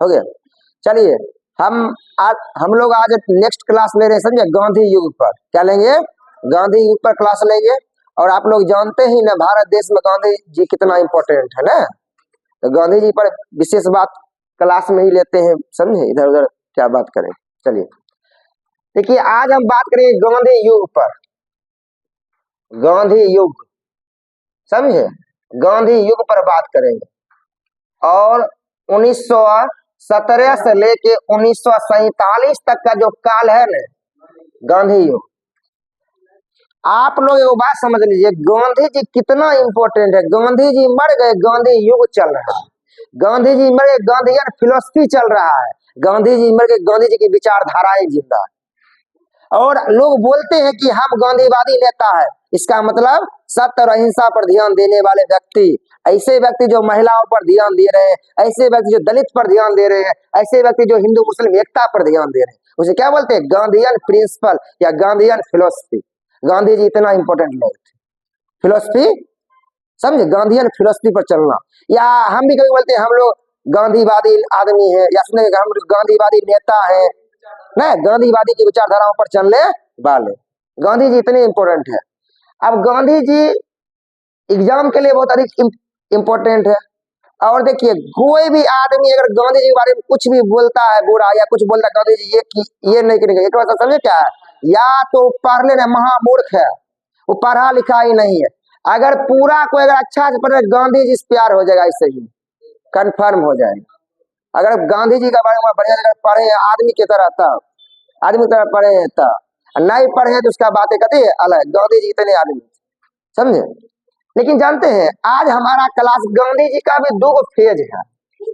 हो गया। चलिए हम लोग आज नेक्स्ट क्लास ले रहे हैं, समझे, गांधी युग पर। क्या लेंगे? गांधी युग पर क्लास लेंगे। और आप लोग जानते ही ना भारत देश में गांधी जी कितना इंपॉर्टेंट है ना, तो गांधी जी पर विशेष बात क्लास में ही लेते हैं, समझे, इधर उधर क्या बात करें। चलिए देखिए, आज हम बात करेंगे गांधी युग पर। गांधी युग, समझे, गांधी युग पर बात करेंगे। और 1917 से लेके 1947 तक का जो काल है ना, गांधी युग। आप लोग एक बात समझ लीजिए, गांधी जी कितना इंपॉर्टेंट है। गांधी जी मर गए, गांधी युग चल रहा है। गांधी जी मर गए, गांधीयन फिलोसफी चल रहा है। गांधी जी मर गए, गांधी जी की विचारधाराएं जिंदा है। और लोग बोलते हैं कि हम गांधीवादी नेता है। इसका मतलब सत्य और अहिंसा पर ध्यान देने वाले व्यक्ति, ऐसे व्यक्ति जो महिलाओं पर ध्यान दे रहे हैं, ऐसे व्यक्ति जो दलित पर ध्यान दे रहे हैं, ऐसे व्यक्ति जो हिंदू मुस्लिम एकता पर ध्यान दे रहे हैं, उसे क्या बोलते हैं? गांधीयन प्रिंसिपल या गांधीयन फिलोसफी। गांधी जी इतना इंपॉर्टेंट लोग थे। फिलोसफी, समझे, गांधीयन फिलोसफी पर चलना। या हम भी कभी बोलते हैं हम लोग गांधीवादी आदमी है, या सुने हम गांधीवादी नेता है ना, गांधीवादी की विचारधाराओं पर चलने वाले। गांधी जी इतने इंपॉर्टेंट है। अब गांधी जी एग्जाम के लिए बहुत अधिक इंपॉर्टेंट है। और देखिए, कोई भी आदमी अगर गांधी जी के बारे में कुछ भी बोलता है बुरा, या कुछ बोलता है गांधी जी ये नहीं करेंगे, एक बात समझे क्या है? या तो पढ़ लेना, महामूर्ख है, वो पढ़ा लिखा ही नहीं है। अगर पूरा कोई अगर अच्छा से पढ़े, गांधी जी से प्यार हो जाएगा, इससे ही कंफर्म हो जाएगा। अगर गांधी जी का बारे में बढ़िया जगह पढ़े आदमी की तरह, तब आदमी की तरह पढ़े हैं, तब नहीं पढ़े तो उसका बातें कहते हैं अलग। गांधी जी इतने आदमी, समझे। लेकिन जानते हैं, आज हमारा क्लास गांधी जी का भी दो फेज है।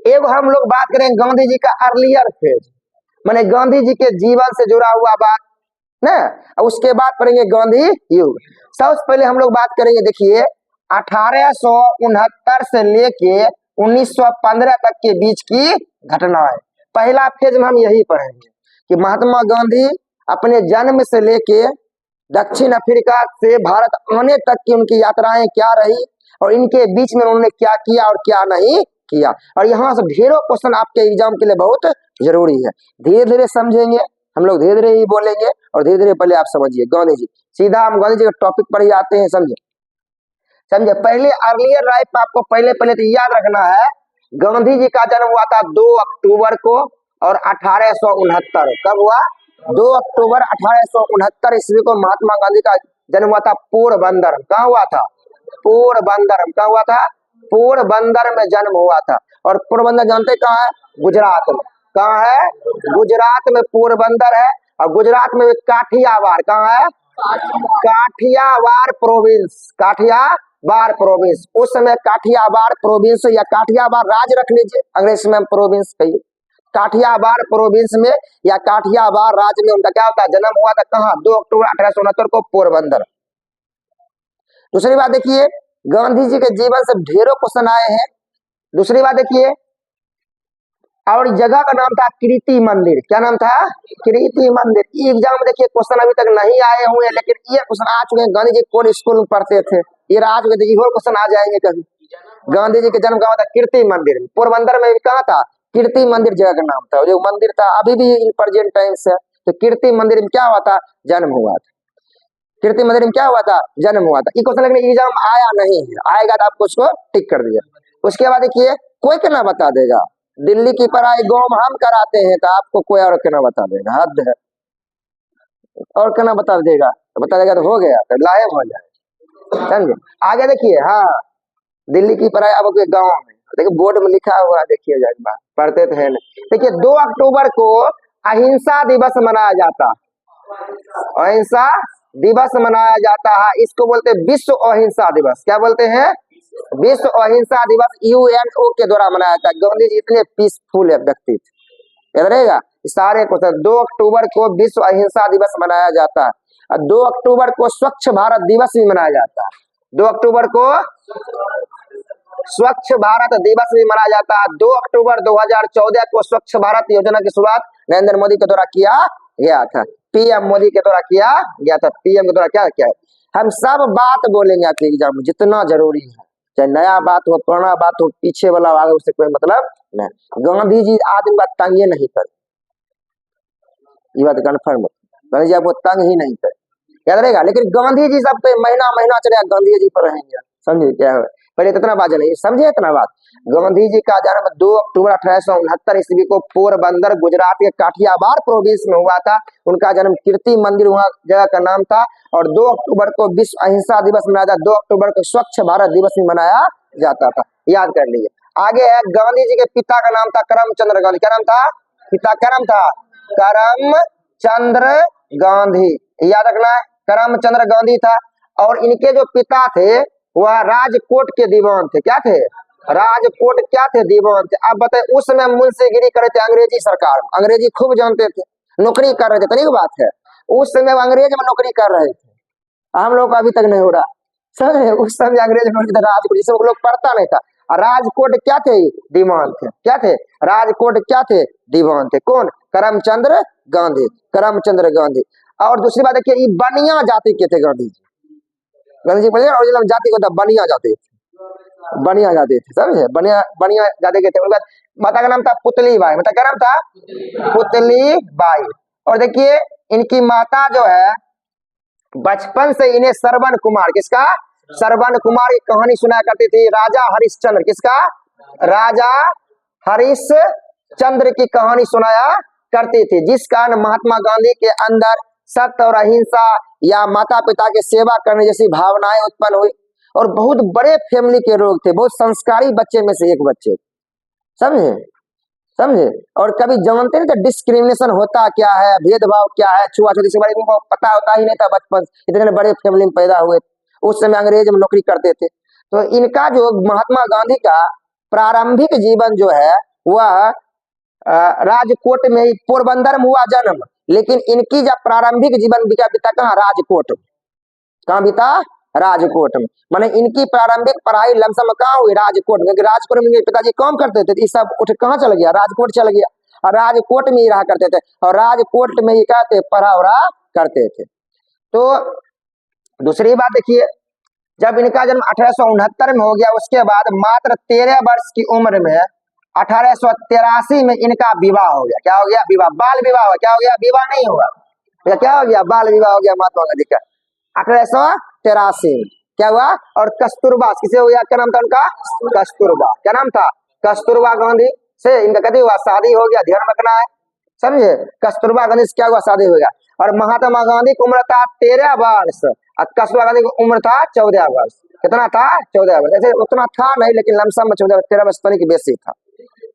एक हम लोग बात करेंगे गांधी जी का अर्लियर फेज, माने गांधी जी के जीवन से जुड़ा हुआ बात ना। उसके बाद पढ़ेंगे गांधी युग। सबसे पहले हम लोग बात करेंगे, देखिए, 1869 से लेके 1915 तक के बीच की घटनाएं। पहला फेज में हम यही पढ़ेंगे कि महात्मा गांधी अपने जन्म से लेके दक्षिण अफ्रीका से भारत आने तक की उनकी यात्राएं क्या रही, और इनके बीच में उन्होंने क्या किया और क्या नहीं किया। और यहाँ से ढेरों क्वेश्चन आपके एग्जाम के लिए बहुत जरूरी है। धीरे धीरे समझेंगे हम लोग, धीरे धीरे ही बोलेंगे, और धीरे धीरे पहले आप समझिए गांधी जी। सीधा हम गांधी जी के टॉपिक पर ही आते हैं, समझे। पहले अर्लियर लाइफ आपको पहले तो याद रखना है, गांधी जी का जन्म हुआ था 2 अक्टूबर को, और 1869 कब हुआ? 2 अक्टूबर 1869 ईस्वी को महात्मा गांधी का जन्म हुआ था पोरबंदर। कहाँ हुआ था? पोरबंदर। कहाँ हुआ था? पोरबंदर में जन्म हुआ था। और पोरबंदर जानते कहाँ है? गुजरात में। कहाँ है? गुजरात में पोरबंदर है। और गुजरात में काठियावाड़, कहाँ है? काठियावाड़ प्रोविंस। काठियावाड़ प्रोविंस, उस समय काठियावाड़ प्रोविंस या काठियावाड़ राज्य रख लीजिए, अंग्रेजी में प्रोविंस कहिए। काठियावाड़ प्रोविंस में या काठियावाड़ राज्य में उनका क्या होता है? जन्म हुआ था। कहाँ? 2 अक्टूबर 1869 को पोरबंदर। दूसरी बात देखिए, गांधी जी के जीवन से ढेरों क्वेश्चन आए हैं। दूसरी बात देखिए, और जगह का नाम था कीर्ति मंदिर। क्या नाम था? कीर्ति मंदिर। एग्जाम में देखिए क्वेश्चन अभी तक नहीं आए हुए हैं, लेकिन ये क्वेश्चन आ चुके हैं। गांधी जी कौन स्कूल में पढ़ते थे, ये आ चुके थे, ये क्वेश्चन आ जाएंगे कभी। गांधी जी के जन्म कहाँ था? कीर्ति मंदिर में। पोरबंदर में कहाँ था? कीर्ति मंदिर जगह का नाम था। जो मंदिर था अभी भी इन प्रेजेंट टाइम्स है। तो कीर्ति मंदिर में क्या हुआ था? जन्म हुआ था। कीर्ति मंदिर में क्या हुआ था? जन्म हुआ था। ये क्वेश्चन लेकिन एग्जाम आया नहीं है, आएगा तो आपको उसको टिक कर दिया। उसके बाद देखिए, कोई क्या बता देगा, दिल्ली की पढ़ाई गाँव में हम कराते हैं, तो आपको कोई और क्या बता देगा? हद है। और क्या बता देगा? तो बता देगा तो हो गया, तो लाइव हो जाए, समझे। आगे देखिए, हाँ, दिल्ली की पढ़ाई अब गाँव में, देखिए बोर्ड में लिखा हुआ है, देखिए जाए पढ़ते थे ना। देखिए 2 अक्टूबर को अहिंसा दिवस मनाया जाता, अहिंसा दिवस मनाया जाता है। इसको बोलते हैं विश्व अहिंसा दिवस। क्या बोलते हैं? विश्व अहिंसा दिवस यूएनओ के द्वारा मनाया जाता है। गांधी जी इतने पीसफुल व्यक्ति थे, याद रहेगा सारे को। 2 अक्टूबर को विश्व अहिंसा दिवस मनाया जाता है। और 2 अक्टूबर को स्वच्छ भारत दिवस भी मनाया जाता है। 2 अक्टूबर को स्वच्छ भारत दिवस भी मनाया जाता है। 2 अक्टूबर 2014 को स्वच्छ भारत योजना की शुरुआत नरेंद्र मोदी के द्वारा किया गया था। पीएम मोदी के द्वारा किया गया था। पीएम के द्वारा क्या किया है? हम सब बात बोलेंगे आपके एग्जाम में, जितना जरूरी है, चाहे नया बात हो, पुराना बात हो, पीछे वाला आगे उससे कोई मतलब नहीं। गांधी जी आदमी बात तंग ये नहीं कर, ये बात कन्फर्म। गांधी जी आपको तंग ही नहीं करे, याद रहेगा। लेकिन गांधी जी सब पे महीना महीना चले गांधी जी पर रहेंगे, समझे क्या है। पहले इतना बात नहीं समझे, इतना बात। गांधी जी का जन्म 2 अक्टूबर 1869 ईस्वी को पोरबंदर गुजरात के काठियावाड़ प्रोविंस में हुआ था। उनका जन्म कीर्ति मंदिर वहाँ जगह का नाम था। और 2 अक्टूबर को विश्व अहिंसा दिवस मनाया जाता, 2 अक्टूबर को स्वच्छ भारत दिवस भी मनाया जाता था, याद कर लीजिए। आगे है, गांधी जी के पिता का नाम था करमचंद्र गांधी। क्या नाम था? पिता क्या नाम था? करमचंद्र गांधी, याद रखना है, करमचंद्र गांधी था। और इनके जो पिता थे वह राजकोट के दीवान थे। क्या थे? राजकोट क्या थे? दीवान थे। अब बताए, उस समय मुंशीगिरी करे थे अंग्रेजी सरकार, अंग्रेजी खूब जानते थे, नौकरी कर रहे थे, तनी बात है। उस समय अंग्रेज में नौकरी कर रहे थे, हम लोग को अभी तक नहीं हो रहा, समझे। उस समय अंग्रेज में नौकरी था, राजकोट, जिसे लोग पढ़ता नहीं था। और राजकोट क्या थे? दीवान थे। क्या थे? राजकोट क्या थे? दीवान थे। कौन? करमचंद्र गांधी, करमचंद्र गांधी। और दूसरी बात देखिए, ये बनिया जाति के थे गांधी जी। गांधी जी ओरिजिनल जाति को था बनिया जाति, बनिया जाति थे, समझे, बनिया बनिया जाति के थे। उनका माता का नाम था पुतली बाई। माता का नाम था पुतली बाई। और देखिए इनकी माता जो है बचपन से इन्हें श्रवण कुमार, किसका? श्रवण कुमार की कहानी सुनाया करती थी। राजा हरिश्चंद्र, किसका? राजा हरिश्चंद्र की कहानी सुनाया करती थी, जिस कारण महात्मा गांधी के अंदर सत्य और अहिंसा या माता पिता की सेवा करने जैसी भावनाएं उत्पन्न हुई। और बहुत बड़े फैमिली के लोग थे, बहुत संस्कारी बच्चे में से एक बच्चे, समझे, समझे। और कभी जानते नहीं थे डिस्क्रिमिनेशन होता क्या है, भेदभाव क्या है, छुआछूत, इसके बारे में पता होता ही नहीं था। बचपन इतने बड़े फैमिली में पैदा हुए, उस समय अंग्रेज में नौकरी करते थे। तो इनका जो महात्मा गांधी का प्रारंभिक जीवन जो है वह राजकोट में ही, पोरबंदर में हुआ जन्म। लेकिन इनकी जब प्रारंभिक जीवन बीता कहाँ? राजकोट। कहाँ बीता? राजकोट में। माने इनकी प्रारंभिक पढ़ाई लमसम कहाँ हुई? राजकोट में, क्योंकि राजकोट में इनके पिताजी काम करते थे। इस सब उठ कहाँ चल गया? राजकोट चल गया। और राजकोट में ही रहा करते थे, और राजकोट में ही कहते पढ़ा वढ़ा करते थे। तो दूसरी बात देखिए, जब इनका जन्म 1869 में हो गया, उसके बाद मात्र 13 वर्ष की उम्र में 1883 में इनका विवाह हो गया। क्या हो गया? विवाह, बाल विवाह हो। क्या हो गया? विवाह नहीं हुआ, क्या हो गया? बाल विवाह हो गया महात्मा गांधी का 1883 में। क्या हुआ? और कस्तूरबा किसे हो गया? क्या नाम था उनका? कस्तूरबा। क्या नाम था? कस्तूरबा गांधी से इनका कभी हुआ? शादी हो गया, ध्यान रखना है, समझे। कस्तूरबा गांधी से क्या हुआ? शादी हो गया। और महात्मा गांधी की उम्र था 13 वर्ष, और कस्तूरबा गांधी की उम्र था 14 वर्ष। कितना था? 14 वर्ष। ऐसे उतना था नहीं, लेकिन लमसम में 14 13 वर्ष तक बेसी था।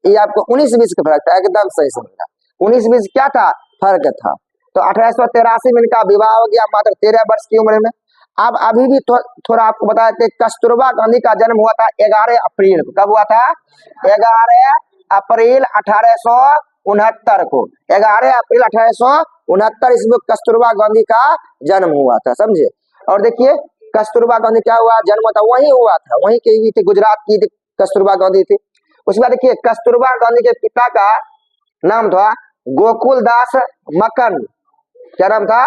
ये आपको 19-20 का फर्क था, एकदम सही समझना। 19-20 क्या था? फर्क था। तो 1883 में इनका विवाह हो गया मात्र 13 वर्ष की उम्र में। अब अभी भी थोड़ा आपको बता देते, कस्तूरबा गांधी का जन्म हुआ था 11 अप्रैल को। कब हुआ था? 11 अप्रैल 1869 को। 11 अप्रैल 1869 ईस्वी कस्तूरबा गांधी का जन्म हुआ था, समझे। और देखिए कस्तूरबा गांधी क्या हुआ? जन्म था वही हुआ था, वहीं की हुई थी, गुजरात की कस्तूरबा गांधी थी। उसके बाद देखिए कस्तूरबा गांधी के पिता का नाम था गोकुल दास मक्कन। क्या नाम था?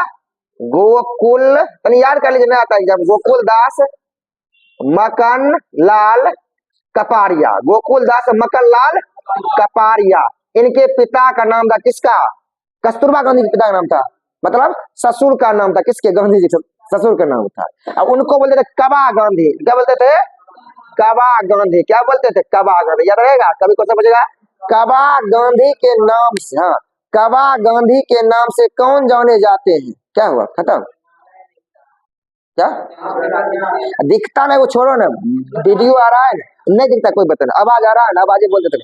गोकुल, याद कर लीजिए, नहीं आता एग्जाम। गोकुल दास मक्कन लाल कपारिया, गोकुल दास मक्कन लाल कपारिया। इनके पिता का नाम था किसका? कस्तूरबा गांधी के पिता का नाम था, मतलब ससुर का नाम था। किसके? गांधी जी के ससुर का नाम था। अब उनको बोलते थे कबा गांधी। क्या बोलते थे? कबा गांधी। क्या बोलते थे? कबा गांधी। याद रहेगा, कभी क्वेश्चन पूछेगा। कबा गांधी के नाम से, हाँ, कबा गांधी के नाम से कौन जाने जाते हैं? क्या हुआ? खत्म? क्या दिखता नहीं? वो छोड़ो ना, वीडियो आ रहा है ना, नहीं दिखता कोई बता, आवाज आ रहा है ना, आवाज बोल देते।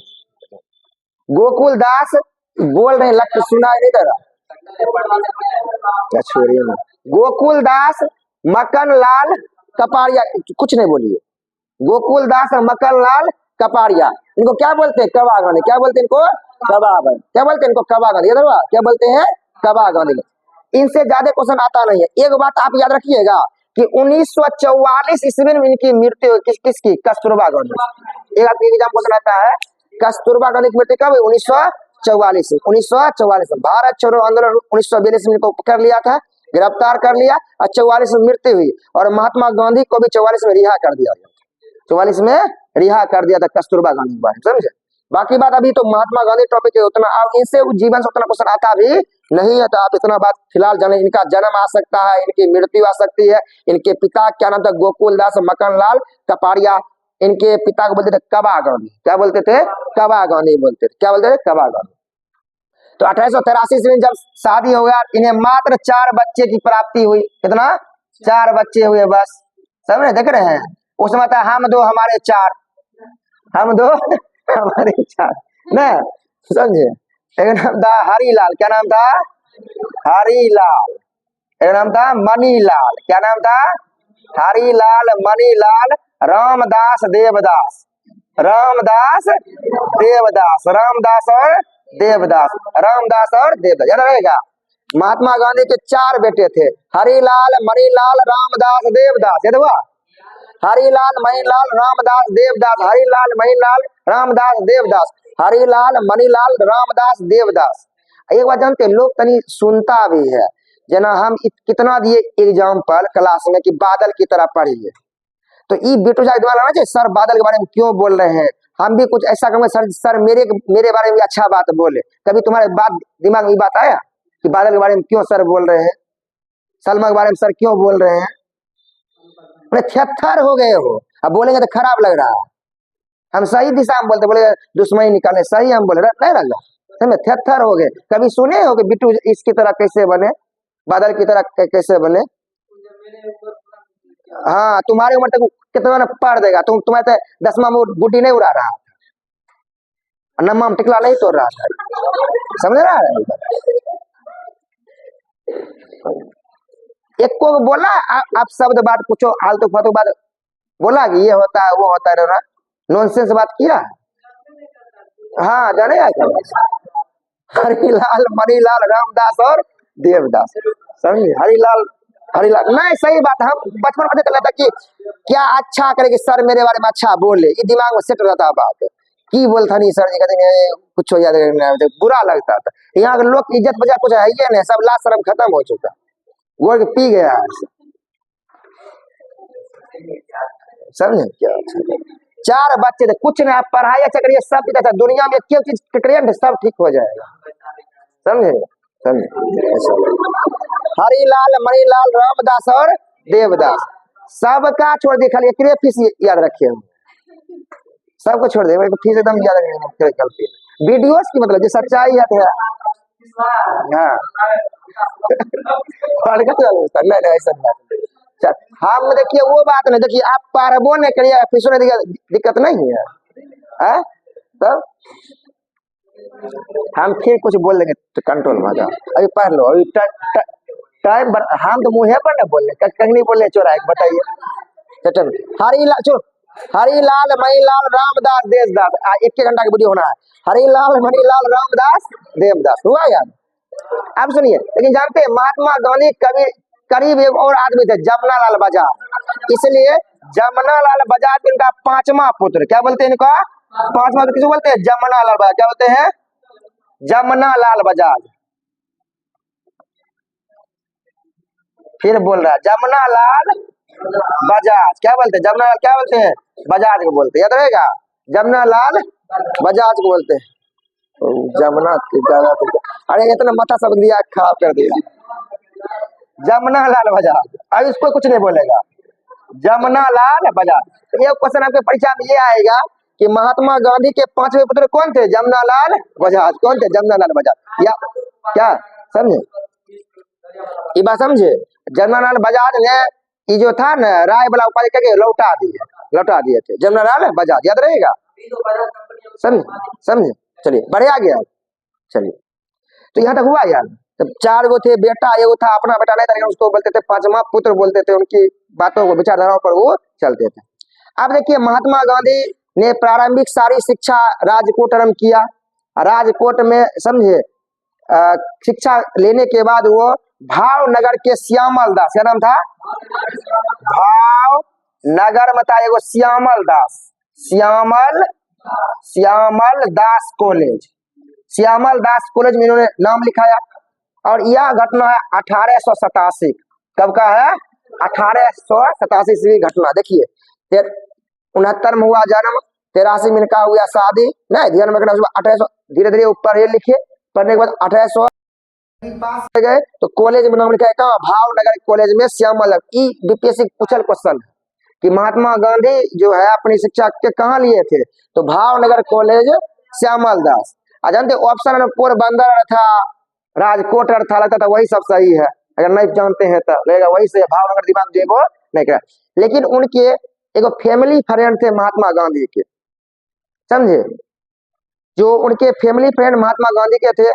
गोकुल दास बोल रहे, लग सुनाई नहीं दे रहा, क्या छोड़िए ना। गोकुल दास मक्कन लाल कपारिया, कुछ नहीं बोलिए। गोकुल दास मक्कन लाल कपारिया, इनको क्या बोलते हैं? कबा गांधी। क्या बोलते हैं इनको? कबा गांधी। क्या बोलते हैं इनको? कबा गांधी। क्या बोलते हैं? कबा गांधी। इनसे ज्यादा क्वेश्चन आता नहीं है। एक बात आप याद रखिएगा कि 1944 ईस्वी में इनकी मृत्यु किसकी? कस्तूरबा गांधी। एक आपकी एग्जाम क्वेश्चन आता है, कस्तूरबा गांधी की मृत्यु कब? 1944 में। 1944 में भारत छोड़ो आंदोलन 1942 में इनको पकड़ लिया था, गिरफ्तार कर लिया, और 44 में मृत्यु हुई। और महात्मा गांधी को भी 44 में रिहा कर दिया गया। 44 में रिहा कर दिया था कस्तूरबा गांधी के बारे में, समझे। बाकी बात अभी तो महात्मा गांधी टॉपिक है उतना, अब इनसे जीवन से उतना क्वेश्चन आता भी नहीं है, तो आप इतना बात फिलहाल जाने। इनका जन्म आ सकता है, इनकी मृत्यु आ सकती है। इनके पिता क्या नाम था, गोकुल दास मक्खनलाल कपाड़िया। इनके पिता को बोलते थे कबा गांधी, क्या बोलते थे, कबा गांधी बोलते थे, क्या बोलते थे, कबा गांधी। तो 1883 में जब शादी हो गया, इन्हें मात्र 4 बच्चे की प्राप्ति हुई। कितना, 4 बच्चे हुए बस, समझे, देख रहे हैं। उस समय था हम 2 हमारे 4, हम 2 हमारे 4 ना, समझे। एक नाम था हरिलाल, क्या नाम था, हरिलाल। एक नाम था मणिलाल, क्या नाम था, हरिलाल मणिलाल रामदास देवदास, रामदास देवदास, रामदास और देवदास, रामदास और देवदास, याद रहेगा। महात्मा गांधी के 4 बेटे थे, हरिलाल मणिलाल रामदास देवदास, याद हुआ, हरिलाल मणिलाल रामदास देवदास, हरिलाल मणिलाल रामदास देवदास, हरिलाल मणिलाल रामदास देवदास। एक बात जानते, लोग तनी सुनता भी है, जना हम कितना दिए एग्जाम्पल क्लास में कि बादल की तरह पढ़िए, तो ये बेटो जाके दिमाग लगाना चाहिए, सर बादल के बारे में क्यों बोल रहे हैं, हम भी कुछ ऐसा करेंगे, सर मेरे बारे में भी अच्छा बात बोले। कभी तुम्हारे बात दिमाग में ये बात आया कि बादल के बारे में क्यों सर बोल रहे हैं, सलमा के बारे में सर क्यों बोल रहे हैं, थर हो गए हो, अब बोलेंगे तो खराब लग रहा है। हम सही दिशा में बोलते, बोले दुश्मनी निकाले, सही हम बोले नहीं लगा, समझे, थर हो गए। कभी सुने हो कि बिट्टू इसकी तरह कैसे बने, बादल की तरह कैसे बने। हाँ, तुम्हारी उम्र तक कितना न पढ़ देगा, तुम्हारे 10वां में गुड्डी नहीं उड़ा रहा था, नम्मा में टिकला नहीं तोड़ रहा था, समझ रहा है। एक को बोला आप शब्द बात पूछो, आलतू फालतू बात बोला कि ये होता है वो होता है, नॉनसेंस बात किया। हाँ, जानेगा क्या, हरिलाल मणिलाल रामदास और देवदास, समझे, हरिलाल हरिलाल नहीं, सही बात। हम बचपन में कहता था कि क्या अच्छा करे कि सर मेरे बारे में अच्छा बोले, ये दिमाग में सेट रहता बात की बोलता नहीं, सर जी कहते कुछ हो जाता, बुरा लगता था। यहाँ के लोग की इज्जत बजा कुछ है ही नहीं, सब लाश शर्म खत्म हो चुका, गोर के पी गया, समझे क्या। 4 बच्चे थे, कुछ नहीं, आप पढ़ाई अच्छा करिए, सब ठीक है, दुनिया में क्यों चीज करिए सब ठीक हो जाएगा, समझे समझे। हरिलाल मणिलाल रामदास और देवदास, सबका छोड़ दिए, खाली एक फीस याद रखे हम, सबको छोड़ दे, फीस एकदम याद रखेंगे। वीडियोस की मतलब जो सच्चाई है, हाँ नहीं ऐसा नहीं। हम देखिए वो बात नहीं, देखिए आप पढ़बो नहीं करिए, फीसो नहीं, दिक्कत नहीं है, तब हम फिर कुछ बोल देंगे तो कंट्रोल में जाओ, अभी पढ़ लो, अभी टाइम हम तो मुँह पर ना बोल रहे, कहीं नहीं बोल रहे, चोरा है बताइए। चल हरिलाल चो, हरिलाल मणिलाल रामदास देवदास, 1 घंटा की वीडियो होना है, हरिलाल मणिलाल रामदास देवदास, हुआ यार। अब सुनिए, लेकिन जानते हैं महात्मा गांधी करीब एक और आदमी थे, जमना लाल बजाज, इसलिए जमना लाल बजाज इनका 5वां पुत्र, क्या बोलते हैं इनका 5वां, किसको बोलते हैं, जमना लाल बजाज, क्या बोलते हैं, जमना लाल बजाज। फिर बोल रहा है जमना लाल बजाज, क्या बोलते हैं, जमना लाल क्या बोलते हैं, बजाज को बोलते हैं, याद रहेगा, जमना लाल बजाज को बोलते हैं। जमुना अरे इतना मथा सब दिया, खराब कर दिया, जमुना लाल बजाज, अब इसको कुछ नहीं बोलेगा, जमुना लाल बजाज। तो ये क्वेश्चन आपके परीक्षा में ये आएगा कि महात्मा गांधी के 5वें पुत्र कौन थे, जमुना लाल बजाज, कौन थे, जमुना लाल बजाज, या क्या समझे, ये बात समझे। जमुना लाल बजाज ने ये जो था ना राय वाला उपाधि करके लौटा दिए थे, जमुना लाल बजाज, याद रहेगा, समझे। चलिए बढ़िया गया, चलिए तो यहाँ तक हुआ यार। तब 4 गो थे बेटा, एगो था अपना बेटा नहीं था, लेकिन उसको बोलते थे 5वां पुत्र बोलते थे, उनकी बातों को विचारधाराओं पर वो चलते थे। अब देखिए महात्मा गांधी ने प्रारंभिक सारी शिक्षा राजकोट आरम्भ किया, राजकोट में समझे शिक्षा लेने के बाद वो भावनगर के श्यामल दास, क्या नाम था, भावनगर में था एगो श्यामल दास कॉलेज, श्यामल दास कॉलेज में इन्होंने नाम लिखाया। और यह घटना है 1887, कब का है, 1887 की घटना। देखिए 69 में हुआ जन्म, 83 में इनका हुआ शादी, नहीं ध्यान में रखना। 1800 धीरे धीरे ऊपर ये लिखिए। पढ़ने के बाद 1800 पास हो गए तो कॉलेज में नाम लिखा है भावनगर कॉलेज में श्यामल। ई बीपीएससी पूछल क्वेश्चन है कि महात्मा गांधी जो है अपनी शिक्षा के कहाँ लिए थे, तो भावनगर कॉलेज श्यामल दास। जानते ऑप्शन में पोरबंदर था, राजकोट था, लगता था वही सब सही है। अगर नहीं जानते हैं तो लगेगा वही से भावनगर, दिमाग जो नहीं करा। लेकिन उनके एक फैमिली फ्रेंड थे महात्मा गांधी के, समझे, जो उनके फैमिली फ्रेंड महात्मा गांधी के थे,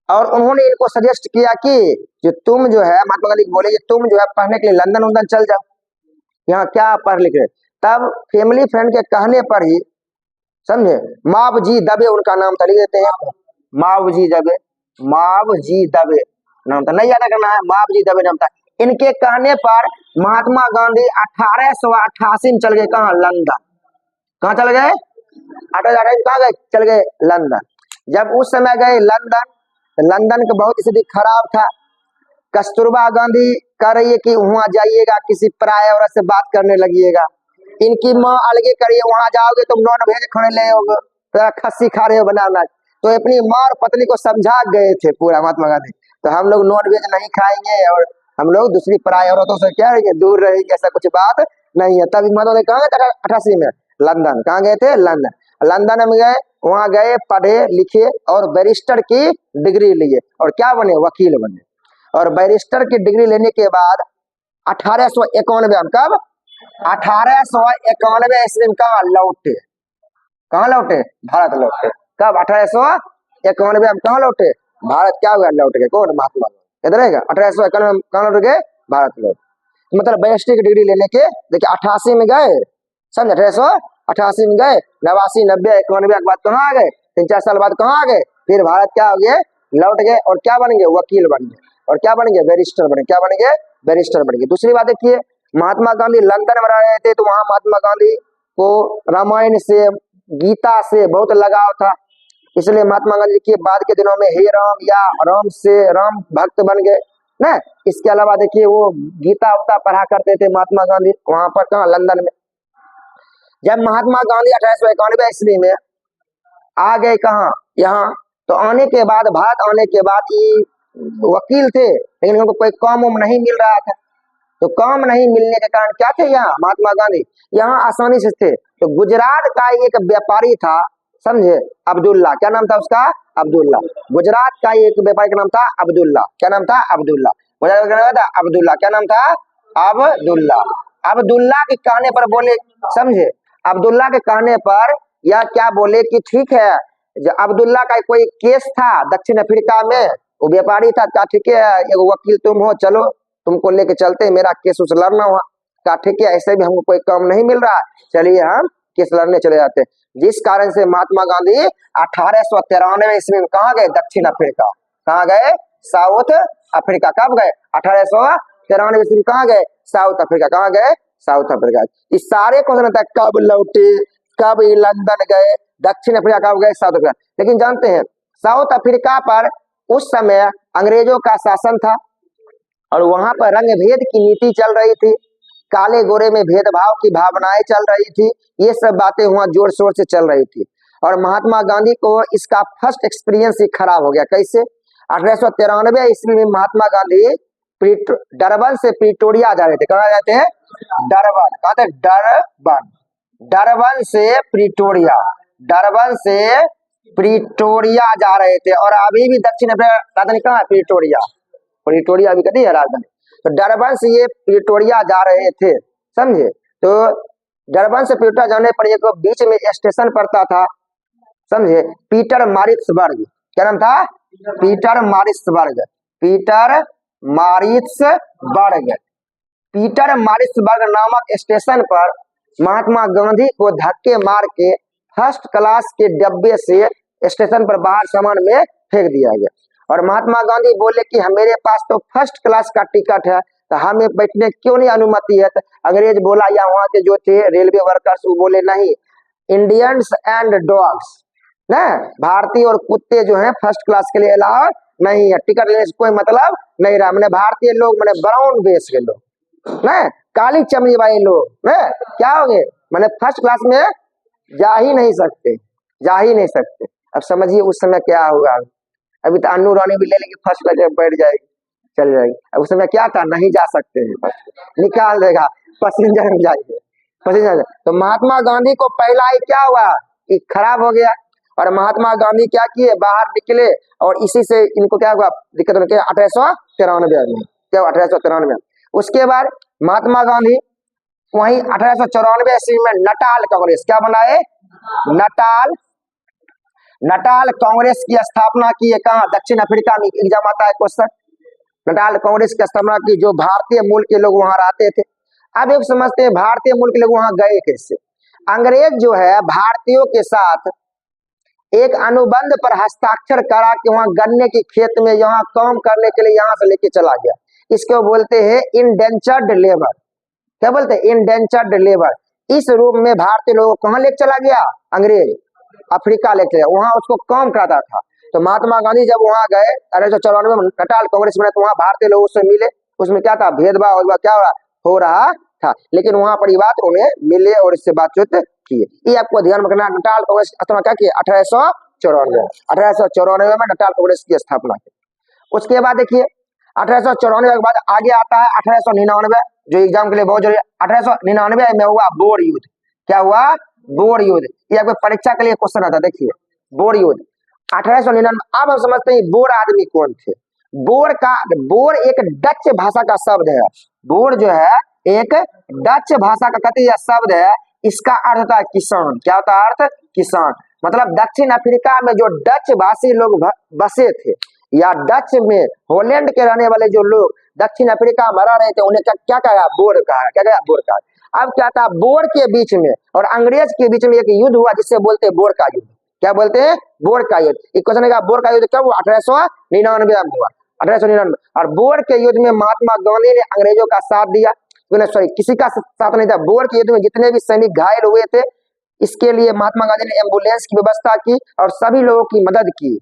और उन्होंने इनको सजेस्ट किया कि जो तुम जो है, महात्मा गांधी बोले तुम जो है पढ़ने के लिए लंदन उंदन चल जाओ, यहाँ क्या पढ़ लिख रहे। तब फैमिली फ्रेंड के कहने पर ही, समझे, मावजी दबे उनका नाम था, लिख देते हैं मावजी दबे, मावजी दबे नाम था, नहीं याद करना है, मावजी दबे नाम था। इनके कहने पर महात्मा गांधी 1888 में चल गए कहाँ, लंदन। कहाँ चल गए, 1888 कहाँ गए, चल गए लंदन। जब उस समय गए लंदन, तो लंदन का बहुत स्थिति खराब था। कस्तूरबा गांधी कह रही है कि वहां जाइएगा किसी पराये औरत से बात करने लगिएगा, इनकी माँ अलगे करिए, वहां जाओगे तुम नॉन वेज खाने लगोगे, खस्सी खा रहे हो बनाना। तो अपनी माँ और पत्नी को समझा गए थे पूरा महात्मा गांधी, तो हम लोग नॉन वेज नहीं खाएंगे और हम लोग दूसरी पराये औरतों से क्या रहेंगे, दूर रहेंगे, ऐसा कुछ बात नहीं है। तभी महात्मा गांधी कहाँ गए, 88 में लंदन। कहाँ गए थे, लंदन। लंदन में गए, वहां गए, पढ़े लिखे और बैरिस्टर की डिग्री लिए, और क्या बने, वकील बने। और बैरिस्टर की डिग्री लेने के बाद 1891 कब, 1891 ईस्वी में कहाँ लौटे, कहाँ लौटे, भारत लौटे। कब, 1891 में कहाँ लौटे, भारत। क्या हुआ, लौट गए, कौन, महात्मा गांधी। इधर रहेगा 1891 में कहाँ लौट गए, भारत लौट। मतलब बैरिस्टर की डिग्री लेने के, देखिए 88 में गए, समझे, 1888 में गए, 89 90 91 के बाद कहाँ आ गए, 3-4 साल बाद कहाँ आ गए, फिर भारत क्या हो गए, लौट गए। और क्या बन गए, वकील बन गए, और क्या बन गए, बैरिस्टर बने। क्या बन गए, बैरिस्टर बन गए। दूसरी बात देखिए, महात्मा गांधी लंदन में रह रहे थे, तो वहां महात्मा गांधी को रामायण से, गीता से बहुत लगाव था, इसलिए महात्मा गांधी के बाद के दिनों में हे राम या राम से राम भक्त बन गए ना। इसके अलावा देखिए वो गीता उता पढ़ा करते थे महात्मा गांधी, वहां पर कहाँ, लंदन में। जब महात्मा गांधी 1891 ईस्वी में आ गए कहाँ, यहाँ, तो आने के बाद, भारत आने के बाद ये वकील थे, लेकिन उनको कोई काम उम नहीं मिल रहा था। तो काम नहीं मिलने के कारण क्या थे, यहाँ महात्मा गांधी यहाँ आसानी से थे। तो गुजरात का एक व्यापारी था, समझे, अब्दुल्ला, क्या नाम था उसका, अब्दुल्ला। गुजरात का एक व्यापारी का नाम था अब्दुल्ला, क्या नाम था, अब्दुल्ला। गुजरात का नाम था अब्दुल्ला, क्या नाम था, अब्दुल्ला। अब्दुल्ला के कहने पर बोले, समझे, अब्दुल्ला के कहने पर या क्या बोले कि ठीक है, जो अब्दुल्ला का कोई केस था दक्षिण अफ्रीका में, वो व्यापारी था, क्या ठीक है, एक वकील तुम हो, चलो तुमको लेके चलते, मेरा केस उस लड़ना हुआ। क्या ठीक है, ऐसे भी हमको कोई काम नहीं मिल रहा, चलिए हम केस लड़ने चले जाते। जिस कारण से महात्मा गांधी 1893 ईस्वी में कहाँ गए, दक्षिण अफ्रीका। कहाँ गए, साउथ अफ्रीका। कब गए, 1893 ईस्वी में कहाँ गए, साउथ अफ्रीका। कहाँ गए, साउथ अफ्रीका। इस सारे क्वेश्चन होता है कब लौटे, कब लंदन गए, दक्षिण अफ्रीका कब गए, साउथ अफ्रीका। लेकिन जानते हैं साउथ अफ्रीका पर उस समय अंग्रेजों का शासन था, और वहां पर रंग भेद की नीति चल रही थी, काले गोरे में भेदभाव की भावनाएं चल रही थी, ये सब बातें वहां जोर शोर से चल रही थी। और महात्मा गांधी को इसका फर्स्ट एक्सपीरियंस ही खराब हो गया। कैसे, 1893 ईस्वी में महात्मा गांधी डरबन से प्रिटोरिया जा रहे थे। कहाँ जाते हैं, डरबन। कहाँ थे, डरबन। डरबन से प्रिटोरिया, डरबन से प्रिटोरिया जा रहे थे। और अभी भी दक्षिण अफ्रीका राजधानी कहाँ है, प्रिटोरिया। प्रिटोरिया अभी कहीं है राजधानी। तो डरबन से ये प्रिटोरिया जा रहे थे, समझे। तो डरबन से प्रिटोरिया जाने पर एक बीच में स्टेशन पड़ता था, समझे, पीटर मारिट्सबर्ग। क्या नाम था, Peter Maritzburg. Peter Maritzburg. Peter Maritzburg नामक स्टेशन पर महात्मा गांधी को धक्के मार के फर्स्ट क्लास के डब्बे से स्टेशन पर बाहर सामान में फेंक दिया गया। और महात्मा गांधी बोले कि मेरे पास तो फर्स्ट क्लास का टिकट है, तो हमें बैठने क्यों नहीं अनुमति है। तो अंग्रेज बोला, या वहां के जो थे रेलवे वर्कर्स, वो बोले नहीं, इंडियंस एंड डॉग्स ना, भारतीय और कुत्ते जो हैं फर्स्ट क्लास के लिए अलाउड नहीं है, टिकट लेने से कोई मतलब नहीं रहा। मैंने भारतीय लोग, मैंने ब्राउन बेस के लोग ना, काली चमड़ी वाले लोग क्या होंगे, मैंने फर्स्ट क्लास में जा ही नहीं सकते, जा ही नहीं सकते। अब समझिए उस समय क्या होगा। अभी तो अन्नू रानी भी ले लेगी फर्स्ट क्लास में बैठ जाएगी, चल जाएगी। अब उस समय क्या था, नहीं जा सकते हैं, निकाल देगा, पैसेंजर में जाएंगे, पैसेंजर। तो महात्मा गांधी को पहला ही क्या हुआ कि खराब हो गया, और महात्मा गांधी क्या किए, बाहर निकले, और इसी से इनको क्या हुआ दिक्कत होने के 1893 में, क्या 1893। उसके बाद महात्मा गांधी वही 1894 ईस्वी में नटाल कांग्रेस क्या बनाए, नटाल कांग्रेस की स्थापना की है। कहाँ, दक्षिण अफ्रीका में एग्जाम आता है क्वेश्चन। नटाल कांग्रेस की स्थापना की, जो भारतीय मूल के लोग वहां रहते थे। अब एक समझते हैं भारतीय मूल के लोग वहां गए कैसे। अंग्रेज जो है भारतीयों के साथ एक अनुबंध पर हस्ताक्षर करा के वहां गन्ने की खेत में यहाँ काम करने के लिए यहाँ से लेके चला गया। इसको बोलते हैं इंडेंचर्ड लेबर। क्या बोलते हैं, इंडेंचर्ड लेबर। इस रूप में भारतीय लोगों को कहाँ लेके चला गया, अंग्रेज अफ्रीका लेके गया, वहां उसको काम कराता था। तो महात्मा गांधी जब वहां गए 1894 में नटाल कांग्रेस में, तो वहां भारतीय लोगों से मिले। उसमें क्या था, भेदभाव क्या हो रहा था, लेकिन वहां पर बात उन्हें मिले और इससे बातचीत किए। ये आपको ध्यान रखना। नटाल कांग्रेस स्थापना क्या की, 1894 में नटाल कांग्रेस की स्थापना की। उसके बाद देखिए 1894 के बाद आगे आता है 1899, जो एग्जाम के लिए बहुत जरूरी है। 1899 में हुआ बोर युद्ध। क्या हुआ, बोर युद्ध। ये आपको परीक्षा के लिए क्वेश्चन आता है, देखिए बोर युद्ध 1899। अब हम समझते हैं बोर आदमी कौन थे। बोर एक डच भाषा का शब्द है। बोर जो है एक डच भाषा का कथीय शब्द है। इसका अर्थ होता है किसान। क्या होता है अर्थ, किसान। मतलब दक्षिण अफ्रीका में जो डच भाषी लोग बसे थे, या डच में हॉलैंड के रहने वाले जो लोग दक्षिण अफ्रीका में रह रहे थे, उन्हें क्या कहा, बोर कहा। क्या कहा, बोर कहा। अब क्या था, बोर के बीच में और अंग्रेज के बीच में एक युद्ध हुआ जिससे बोलते हैं बोर का युद्ध। क्या बोलते हैं, बोर का युद्ध। एक क्वेश्चन है, बोर का युद्ध कब हुआ, 1899 में हुआ, 1899। और बोर के युद्ध में महात्मा गांधी ने अंग्रेजों का साथ दिया, सॉरी किसी का साथ नहीं था। बोर के युद्ध में जितने भी सैनिक घायल हुए थे, इसके लिए महात्मा गांधी ने एम्बुलेंस की व्यवस्था की और सभी लोगों की मदद की।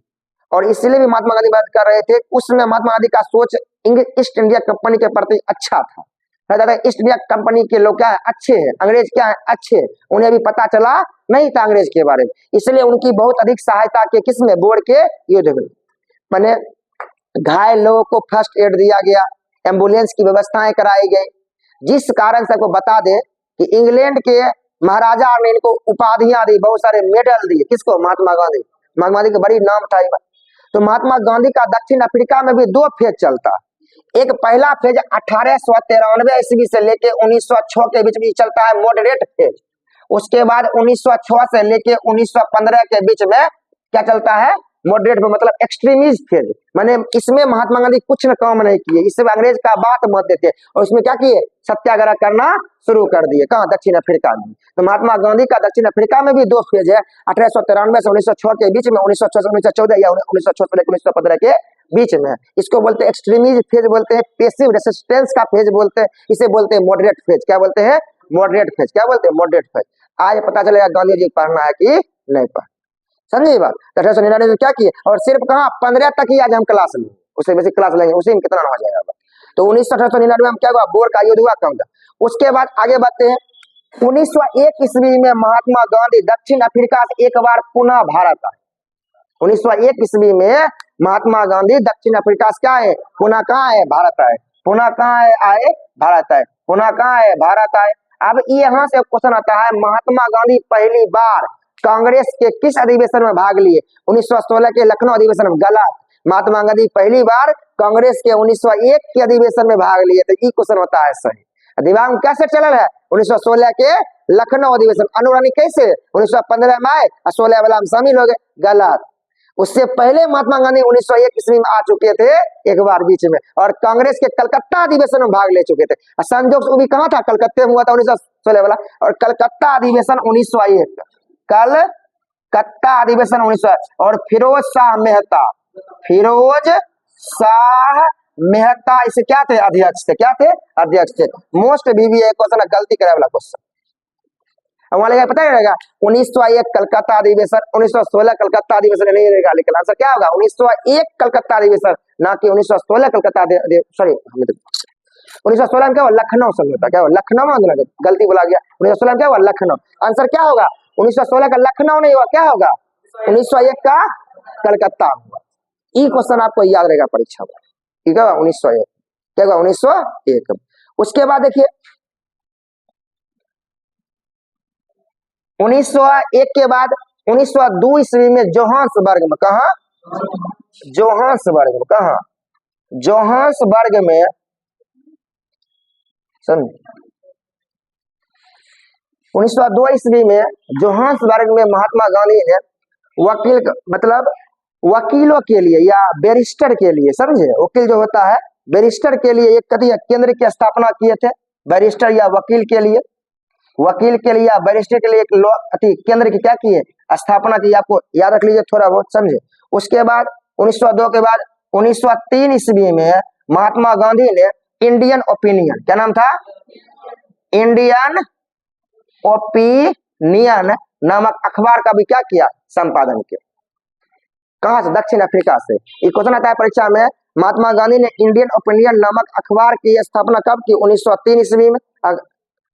और इसलिए भी महात्मा गांधी मदद कर रहे थे। उसमें महात्मा गांधी का सोच ईस्ट इंडिया कंपनी के प्रति अच्छा था। ईस्ट इंडिया कंपनी के लोग क्या है, अच्छे हैं। अंग्रेज क्या है, अच्छे हैं। उन्हें भी पता चला नहीं था अंग्रेज के बारे में, इसलिए उनकी बहुत अधिक सहायता की। किसमें, बोर के युद्ध में। मैंने घायल लोगों को फर्स्ट एड दिया गया, एम्बुलेंस की व्यवस्थाएं कराई गई। जिस कारण से आपको बता दें कि इंग्लैंड के महाराजा ने इनको उपाधियां दी, बहुत सारे मेडल दिए। किसको, महात्मा गांधी। महात्मा गांधी का बड़ी नाम था। तो महात्मा गांधी का दक्षिण अफ्रीका में भी दो फेज चलता। एक पहला फेज 1893 ईस्वी से लेके 1906 के बीच में चलता है, मॉडरेट फेज। उसके बाद 1906 से लेके 1915 के बीच में क्या चलता है, मॉडरेट में, मतलब एक्सट्रीमिस्ट फेज। माने इसमें महात्मा गांधी कुछ न काम नहीं किए, इससे अंग्रेज का बात मत देते, और इसमें क्या किए, सत्याग्रह करना शुरू कर दिए। कहाँ, दक्षिण अफ्रीका में। तो महात्मा गांधी का दक्षिण अफ्रीका में भी दो फेज है, 1893 से 1906 के बीच में, 1906 से 1914 या 1906 से 1915 के बीच में। इसको बोलते हैं एक्सट्रीमिस्ट फेज, बोलते हैं पैसिव रेसिस्टेंस का फेज बोलते हैं, इसे बोलते हैं मॉडरेट फेज। क्या बोलते हैं, मॉडरेट फेज। क्या बोलते हैं, मॉडरेट फेज। आज पता चलेगा गांधी जी पढ़ना है कि नहीं पढ़ना, समझिए बात। 1899 में क्या किए, और सिर्फ कहाँ 15 तक ही आज हम क्लास लेंगे, उससे बेसिक क्लास लेंगे, उसी में कितना हो जाएगा। तो 1899 में क्या हुआ, बोर का युद्ध हुआ, कम था। उसके बाद आगे बढ़ते हैं 1901 ईस्वी में महात्मा गांधी दक्षिण अफ्रीका से एक बार पुनः भारत आए। 1901 ईस्वी में महात्मा गांधी दक्षिण अफ्रीका से क्या है, पुनः कहाँ है, भारत आए। पुनः कहाँ आए, भारत आए। पुनः कहाँ है, भारत आए। अब यहाँ से क्वेश्चन आता है, महात्मा गांधी पहली बार कांग्रेस के किस अधिवेशन में भाग लिए, 1916 के लखनऊ अधिवेशन में। गलत। महात्मा गांधी पहली बार कांग्रेस के 1901 के अधिवेशन में भाग लिए थे। ये क्वेश्चन होता है सही। दिमाग में कैसे चलल है, 1916 के लखनऊ अधिवेशन। अनुरानी कैसे 1915 में आए और 16 वाला में शामिल हो गए। गलत। उससे पहले महात्मा गांधी 1901 ईस्वी में आ चुके थे एक बार बीच में, और कांग्रेस के कलकत्ता अधिवेशन में भाग ले चुके थे। संजोग से वो भी कहाँ था, कलकत्ते में हुआ था 1916 वाला, और कलकत्ता अधिवेशन 1901, कलकत्ता अधिवेशन 1901। और फिरोज शाह मेहता इसे क्या थे, अध्यक्ष थे। क्या थे, अध्यक्ष थे। मोस्ट बीबीए क्वेश्चन, गलती करे वाला क्वेश्चन। वहां लगा पता रहेगा 1901 कलकत्ता अधिवेशन, 1916 कलकत्ता अधिवेशन नहीं रहेगा, लेकिन आंसर क्या होगा, 1901 कलकत्ता अधिवेशन, ना कि 1916 कलकत्ता सॉरी 1916 में क्या हुआ, लखनऊ समझौता। क्या हुआ, लखनऊ में आंदोलन, गलती बोला गया। 1916 में क्या हुआ, लखनऊ। आंसर क्या होगा, 1916 का लखनऊ नहीं हुआ, क्या होगा, 1901 का कलकत्ता हुआ। ये क्वेश्चन आपको याद रहेगा परीक्षा में, ठीक है, 1901 क्या हुआ, 1901। उसके बाद देखिए 1901 के बाद 1902 ईस्वी में जोहान्सबर्ग में, कहा, जोहान्सबर्ग में, कहा, जोहान्सबर्ग में, सुन, 1902 ईस्वी में जोहान्सबर्ग में महात्मा गांधी ने वकील, मतलब वकीलों के लिए या बैरिस्टर के लिए, समझे, वकील जो होता है बैरिस्टर के लिए एक कभी केंद्र की स्थापना किए थे। बैरिस्टर या वकील के लिए, वकील के लिए या बैरिस्टर के लिए एक अति केंद्र की क्या की है, स्थापना की। आपको याद रख लीजिए थोड़ा बहुत, समझे। उसके बाद 1902 के बाद 1903 ईस्वी में महात्मा गांधी ने इंडियन ओपिनियन, क्या नाम था, इंडियन ओपिनियन नामक अखबार का भी क्या किया, संपादन किया। कहां से, दक्षिण अफ्रीका से। ये क्वेश्चन आता है परीक्षा में, महात्मा गांधी ने इंडियन ओपिनियन नामक अखबार की स्थापना कब की, 1903 ईस्वी में।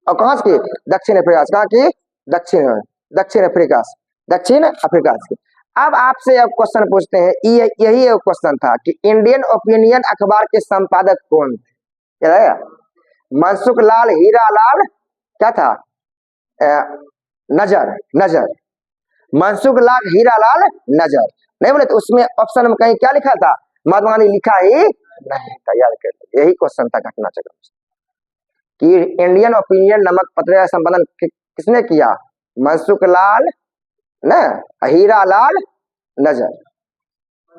और कहां से की, दक्षिण अफ्रीका से। कहां की, दक्षिण अफ्रीका से, दक्षिण अफ्रीका से। अब आपसे अब क्वेश्चन पूछते हैं, यही एक क्वेश्चन था कि इंडियन ओपिनियन अखबार के संपादक कौन थे, क्या है, मनसुख लाल हीरालाल, क्या था, नजर, मनसुख लाल हीरालाल नजर, नहीं बोले तो उसमें ऑप्शन में कहीं क्या लिखा था, महात्मा गांधी लिखा ही नहीं था। याद कर, यही क्वेश्चन था घटना चक्र कि इंडियन ओपिनियन नामक पत्र का संपादन किसने किया, मनसुख लाल न हीरालाल नजर,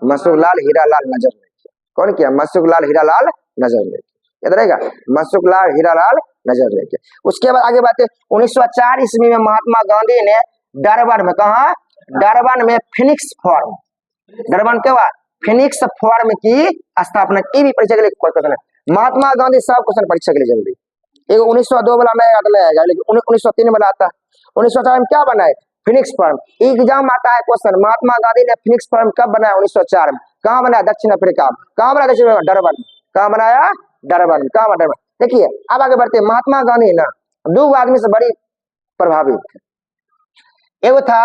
मनसुख लाल हीरालाल नजर ने किया। कौन किया, मनसुख लाल हीरालाल नजर ने किया, याद रहेगा, मनसुख लाल हीरालाल नजर ने किया। उसके बाद आगे बात है, 1904 ईस्वी में महात्मा गांधी ने डरबन में, कहा, डरबन में फिनिक्स फॉर्म, डरबन क्या हुआ, फिनिक्स फॉर्म की स्थापना। ये भी परीक्षा के लिए क्वेश्चन है, महात्मा गांधी सब क्वेश्चन परीक्षा के लिए जल्दी। एक 1902 वाला नहीं याद आएगा, लेकिन 1903 वाला आता है। 1904 में क्या बनाए, फिनिक्स फॉर्म। एग्जाम आता है क्वेश्चन, महात्मा गांधी ने फिनिक्स फॉर्म कब बनाया, 1904 में। कहां बनाया, दक्षिण अफ्रीका में। कहां बनाया, दक्षिण अफ्रीका, डरबन। कहां बनाया, डरबन। कहां बनाया, डरबन। देखिए अब आगे बढ़ते, महात्मा गांधी ना दो आदमी से बड़ी प्रभावित थे। एक था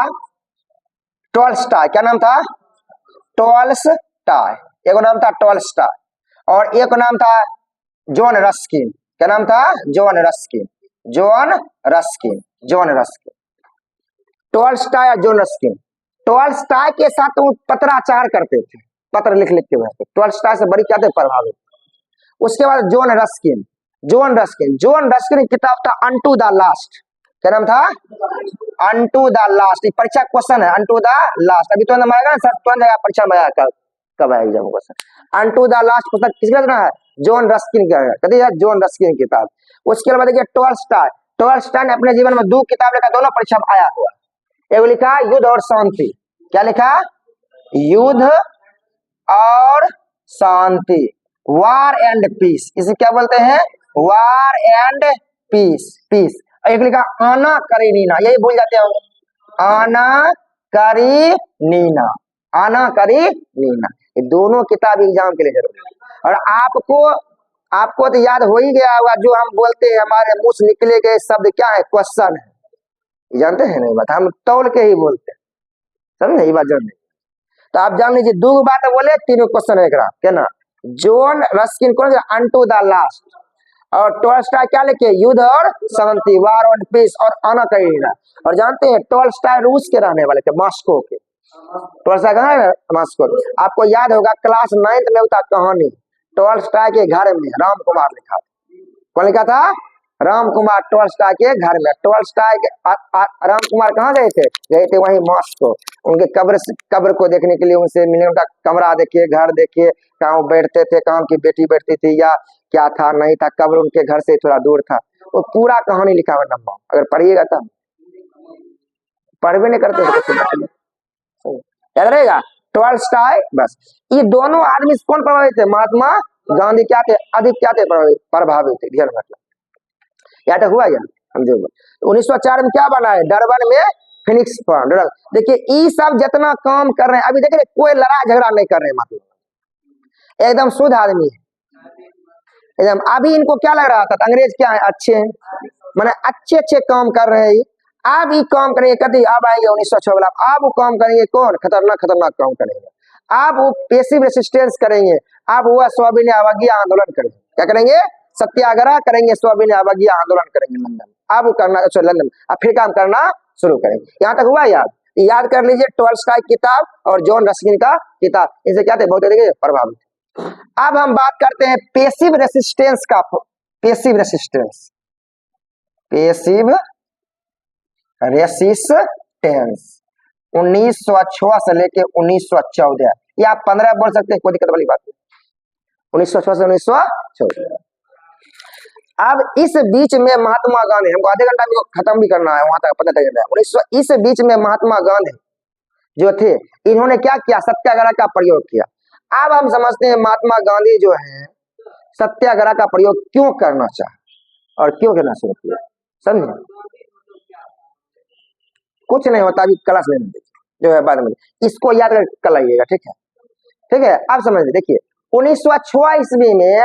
टॉलस्टॉय, क्या नाम था, टॉलस्टॉय, एक नाम था टॉलस्टॉय, और एक नाम था जॉन रस्किन। क्या नाम था, John Ruskin, John Ruskin, John Ruskin, Tolstoy और जॉन रस्किन। टॉलस्टॉय के साथ वो पत्राचार करते थे, पत्र लिख लिख के भेजते। टॉलस्टॉय से बड़ी क्या थे, प्रभावित। उसके बाद John Ruskin, John Ruskin, John Ruskin की किताब था अनटू द लास्ट। क्या नाम था, अनटू द लास्ट। परीक्षा क्वेश्चन है, अनटू द लास्ट। अभी तो आएगा ना सर, तुरंत आएगा परीक्षा में, आएगा कब आएगा exam question. Unto the last पुस्तक किसका रचना है, जॉन रस्किन का है, कहते हैं जॉन रस्किन की किताब। उसके बाद देखिए टॉलस्टॉय, टॉलस्टॉय ने अपने जीवन में दो किताब लिखा, दोनों परीक्षा में आया हुआ। एक लिखा युद्ध और शांति, क्या लिखा, युद्ध और शांति, वार एंड पीस, इसे क्या बोलते हैं, वार एंड पीस, पीस। एक लिखा आना करीनीना, यही भूल जाते हो, आना करीनीना, आना करीनीना। ये दोनों किताब एग्जाम के लिए जरूरी है। और आपको तो याद हो ही गया होगा, जो हम बोलते हैं हमारे मुंह से निकले गए शब्द क्या है, क्वेश्चन है, जानते हैं नहीं बात, हम तौल के ही बोलते हैं, समझे, ये बात जानते। तो आप जान लीजिए, दो बात बोले, तीनों क्वेश्चन है, क्या ना, जॉन रस्किन कौन, अनटू द लास्ट, और टॉलस्टॉय क्या लिखे, युद्ध और शांति, वार एंड पीस, और आना करीनीना। और जानते हैं टॉलस्टॉय रूस के रहने वाले थे, मॉस्को के। टॉलस्टॉय कहाँ है, मॉस्को। आपको याद होगा क्लास 9th में होता कहानी, टॉलस्टॉय के घर में राम कुमार लिखा था। कौन लिखा था, राम कुमार, टॉलस्टॉय के घर में। टॉलस्टॉय के राम कुमार कहाँ गए थे वहीं मॉस्को, उनके कब्र को देखने के लिए, उनसे मिलने, उनका कमरा देखिए, घर देखिए, कहाँ वो बैठते थे, कहाँ उनकी बेटी बैठती थी, या क्या था नहीं था, कब्र उनके घर से थोड़ा दूर था। वो पूरा कहानी लिखा हुआ नंबर, अगर पढ़िएगा तब, पढ़ भी नहीं करते याद रहेगा, टॉलस्टॉय। बस ये दोनों आदमी से कौन प्रभावित थे, महात्मा गांधी क्या थे, अधिक क्या थे, प्रभावित थे। ध्यान रखना, या तक हुआ, या समझे। 1904 में क्या बना है, डरबन में फिनिक्स फॉर्म। देखिए ये सब जितना काम कर रहे हैं, अभी देखिए कोई लड़ाई झगड़ा नहीं कर रहे हैं, मतलब एकदम शुद्ध आदमी है, एकदम। अभी इनको क्या लग रहा था, अंग्रेज क्या है, अच्छे हैं, माने अच्छे अच्छे काम कर रहे हैं। अब ये काम करेंगे, कहते अब आएंगे 1906 वाला, अब वो काम करेंगे कौन, खतरनाक खतरनाक काम करेंगे। अब वो पेसिव रेसिस्टेंस करेंगे, अब वो सविनय अवज्ञा आंदोलन करेंगे। क्या करेंगे, सत्याग्रह करेंगे, सविनय अवज्ञा आंदोलन करेंगे लंदन। अब वो करना, अच्छा लंदन, अब फिर काम करना शुरू करेंगे। यहाँ तक हुआ याद, याद कर लीजिए टॉल्स्टॉय की किताब और जॉन रस्किन का किताब, इनसे क्या थे, बहुत प्रभावित। अब हम बात करते हैं पेसिव रेसिस्टेंस का। पेसिव रेसिस्टेंस, पेसिव रेसिस्टेंस 1906 से लेके 1914, या आप 15 बोल सकते हैं, कोई दिक्कत वाली बात नहीं। 1906 से 1914। अब इस बीच में महात्मा गांधी, हमको आधे घंटा में खत्म भी करना है, वहां तक पता चल रहा है। इस बीच में महात्मा गांधी जो थे, इन्होंने क्या किया, सत्याग्रह का प्रयोग किया। अब हम समझते हैं महात्मा गांधी जो है सत्याग्रह का प्रयोग क्यों करना चाहे और क्यों करना शुरू किया, समझे। कुछ नहीं होता, अभी क्लास में जो है बाद में, इसको याद कर कल आइएगा, ठीक है, ठीक है। अब समझ लीजिए, देखिए 1906 ईस्वी में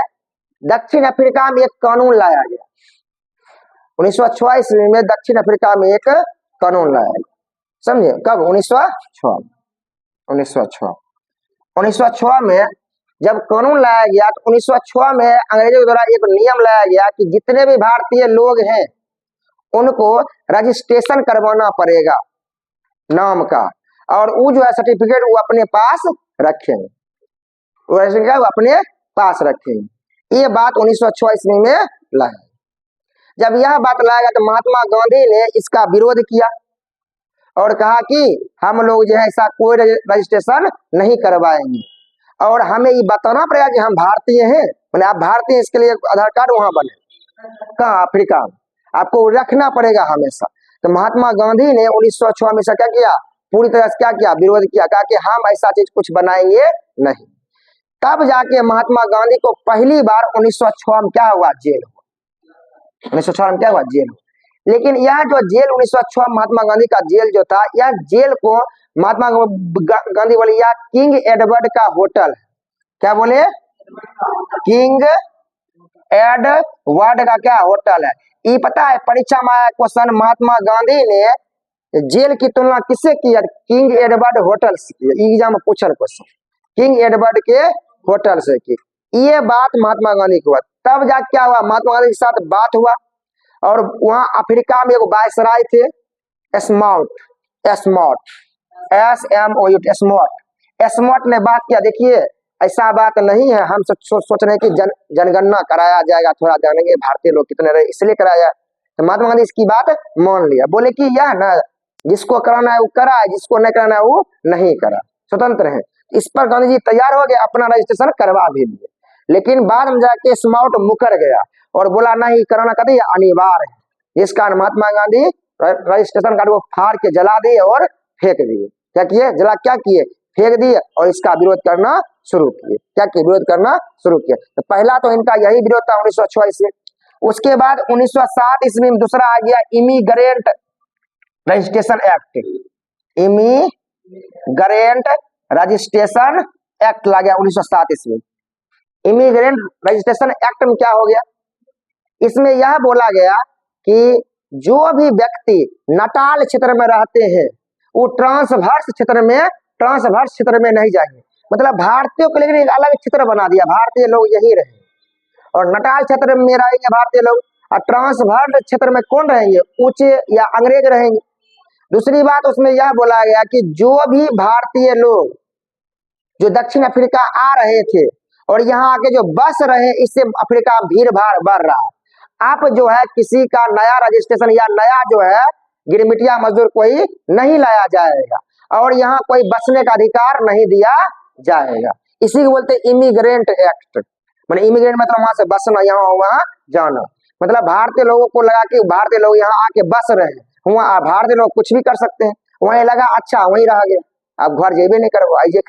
दक्षिण अफ्रीका में एक कानून लाया गया। 1906 ईस्वी में दक्षिण अफ्रीका में एक कानून लाया गया, समझे। कब, 1906। 1906 में जब कानून लाया गया, तो 1906 में अंग्रेजों के द्वारा एक नियम लाया गया कि जितने भी भारतीय लोग हैं उनको रजिस्ट्रेशन करवाना पड़ेगा नाम का, और वो जो है सर्टिफिकेट वो अपने पास रखेंगे, वो अपने पास रखेंगे। ये बात 1906 ईस्वी में लाया। जब यह बात लाया गया तो महात्मा गांधी ने इसका विरोध किया और कहा कि हम लोग जो है ऐसा कोई रजिस्ट्रेशन नहीं करवाएंगे, और हमें ये बताना पड़ेगा कि हम भारतीय हैं, मैंने आप भारतीय, इसके लिए आधार कार्ड वहां बने, कहाँ, अफ्रीका में, आपको रखना पड़ेगा हमेशा। तो महात्मा गांधी ने 1906 में क्या किया, पूरी तरह से क्या किया, विरोध किया, कहा कि हम ऐसा चीज कुछ बनाएंगे नहीं। तब जाके महात्मा गांधी को पहली बार 1906 में क्या हुआ, जेल हुआ। 1906 में क्या हुआ, जेल हुआ। लेकिन यह जो जेल 1906 महात्मा गांधी का जेल जो था, यह जेल को महात्मा गांधी बोले यह किंग एडवर्ड का होटल है। क्या बोले, किंग एडवर्ड का क्या होटल है। ये पता है, परीक्षा में आया क्वेश्चन, महात्मा गांधी ने जेल की तुलना किससे की, किंग एडवर्ड होटल से की। एग्जाम में पूछल क्वेश्चन, किंग एडवर्ड के होटल से की। ये बात महात्मा गांधी को हुआ। तब जा क्या हुआ, महात्मा गांधी के साथ बात हुआ, और वहां अफ्रीका में एक वायसराय थे, एस्मौट, एस्मौट ने बात किया, देखिए ऐसा बात नहीं है, हम सोच रहे हैं कि जनगणना कराया जाएगा, थोड़ा जानेंगे भारतीय लोग कितने रहे, इसलिए कराया। तो महात्मा गांधी इसकी बात मान लिया, बोले कि यह ना, जिसको कराना है वो करा है, जिसको नहीं कराना है वो नहीं करा, स्वतंत्र है। इस पर गांधी जी तैयार हो गए, अपना रजिस्ट्रेशन करवा भी दिए। लेकिन बाद में जाके स्माउट मुकर गया और बोला नहीं कराना, कहते अनिवार्य है। इस कारण महात्मा गांधी रजिस्ट्रेशन कार्ड को फाड़ के जला दिए और फेंक दिए। क्या किए, जला क्या किए, फेंक दिए, और इसका विरोध करना शुरू किए। क्या किए, विरोध करना शुरू किया। तो पहला तो इनका यही विरोध था 1906 ईस्वी। उसके बाद 1907 ईस्वी में दूसरा आ गया immigrant registration act. Immigrant registration act ला गया 1907 ईस्वी। इमिग्रेंट रजिस्ट्रेशन एक्ट में क्या हो गया, इसमें यह बोला गया कि जो भी व्यक्ति नटाल क्षेत्र में रहते हैं वो ट्रांसवर्स क्षेत्र में नहीं जाएंगे। मतलब भारतीयों के लिए एक अलग क्षेत्र बना दिया, भारतीय लोग यही रहे, और नटाल क्षेत्र में रहेंगे भारतीय लोग, और ट्रांसवर्स क्षेत्र में कौन रहेंगे, ऊंचे या अंग्रेज रहेंगे। दूसरी बात उसमें यह बोला गया कि जो भी भारतीय लोग जो दक्षिण अफ्रीका आ रहे थे और यहाँ आके जो बस रहे, इससे अफ्रीका भीड़ भाड़ बढ़ रहा है। आप जो है किसी का नया रजिस्ट्रेशन या नया जो है गिरमिटिया मजदूर कोई नहीं लाया जाएगा, और यहाँ कोई बसने का अधिकार नहीं दिया जाएगा। इसी को बोलते इमिग्रेंट एक्ट। मतलब इमिग्रेंट मतलब वहां से बसना, यहाँ वहां जाना। मतलब भारतीय लोगों को लगा कि भारतीय लोग यहाँ आके बस रहे हैं, वहाँ भारतीय लोग कुछ भी कर सकते हैं, वहीं लगा अच्छा वहीं रह गया, अब घर जेबे नहीं करो, आइए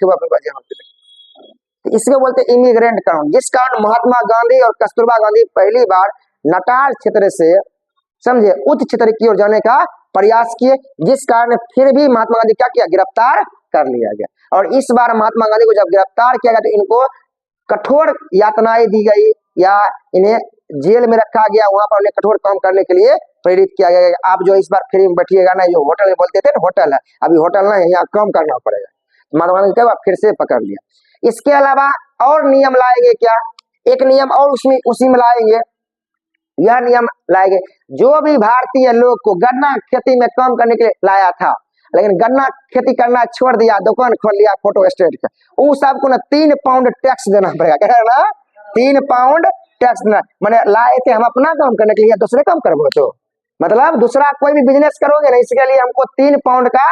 इसको बोलते इमिग्रेंट कानून। जिस कारण महात्मा गांधी और कस्तूरबा गांधी पहली बार नटाल क्षेत्र से समझे उच्च क्षेत्र की ओर जाने का प्रयास किए, जिस कारण फिर भी महात्मा गांधी क्या किया, गिरफ्तार कर लिया गया। और इस बार महात्मा गांधी को जब गिरफ्तार किया गया तो इनको कठोर यातनाएं दी गई, या इन्हें जेल में रखा गया, वहां पर उन्हें कठोर काम करने के लिए प्रेरित किया गया। आप जो इस बार फ्री में बैठिएगा ना, जो होटल में बोलते थे ना, होटल है, अभी होटल नहीं, यहाँ काम करना पड़ेगा। महात्मा गांधी क्या फिर से पकड़ लिया। इसके अलावा और नियम लाएंगे क्या, एक नियम और उसमें उसी में लाएंगे, यह नियम लाएंगे, जो भी भारतीय लोग को गन्ना खेती में काम करने के लिए लाया था, लेकिन गन्ना खेती करना छोड़ दिया, दुकान खोल लिया फोटो स्टेट का, वो सबको ना 3 पाउंड टैक्स देना पड़ेगा। कह रहे ना 3 पाउंड टैक्स देना, मैंने लाए थे हम अपना काम करने के लिए, दूसरे काम करोगे तो मतलब दूसरा कोई भी बिजनेस करोगे ना, इसके लिए हमको 3 पाउंड का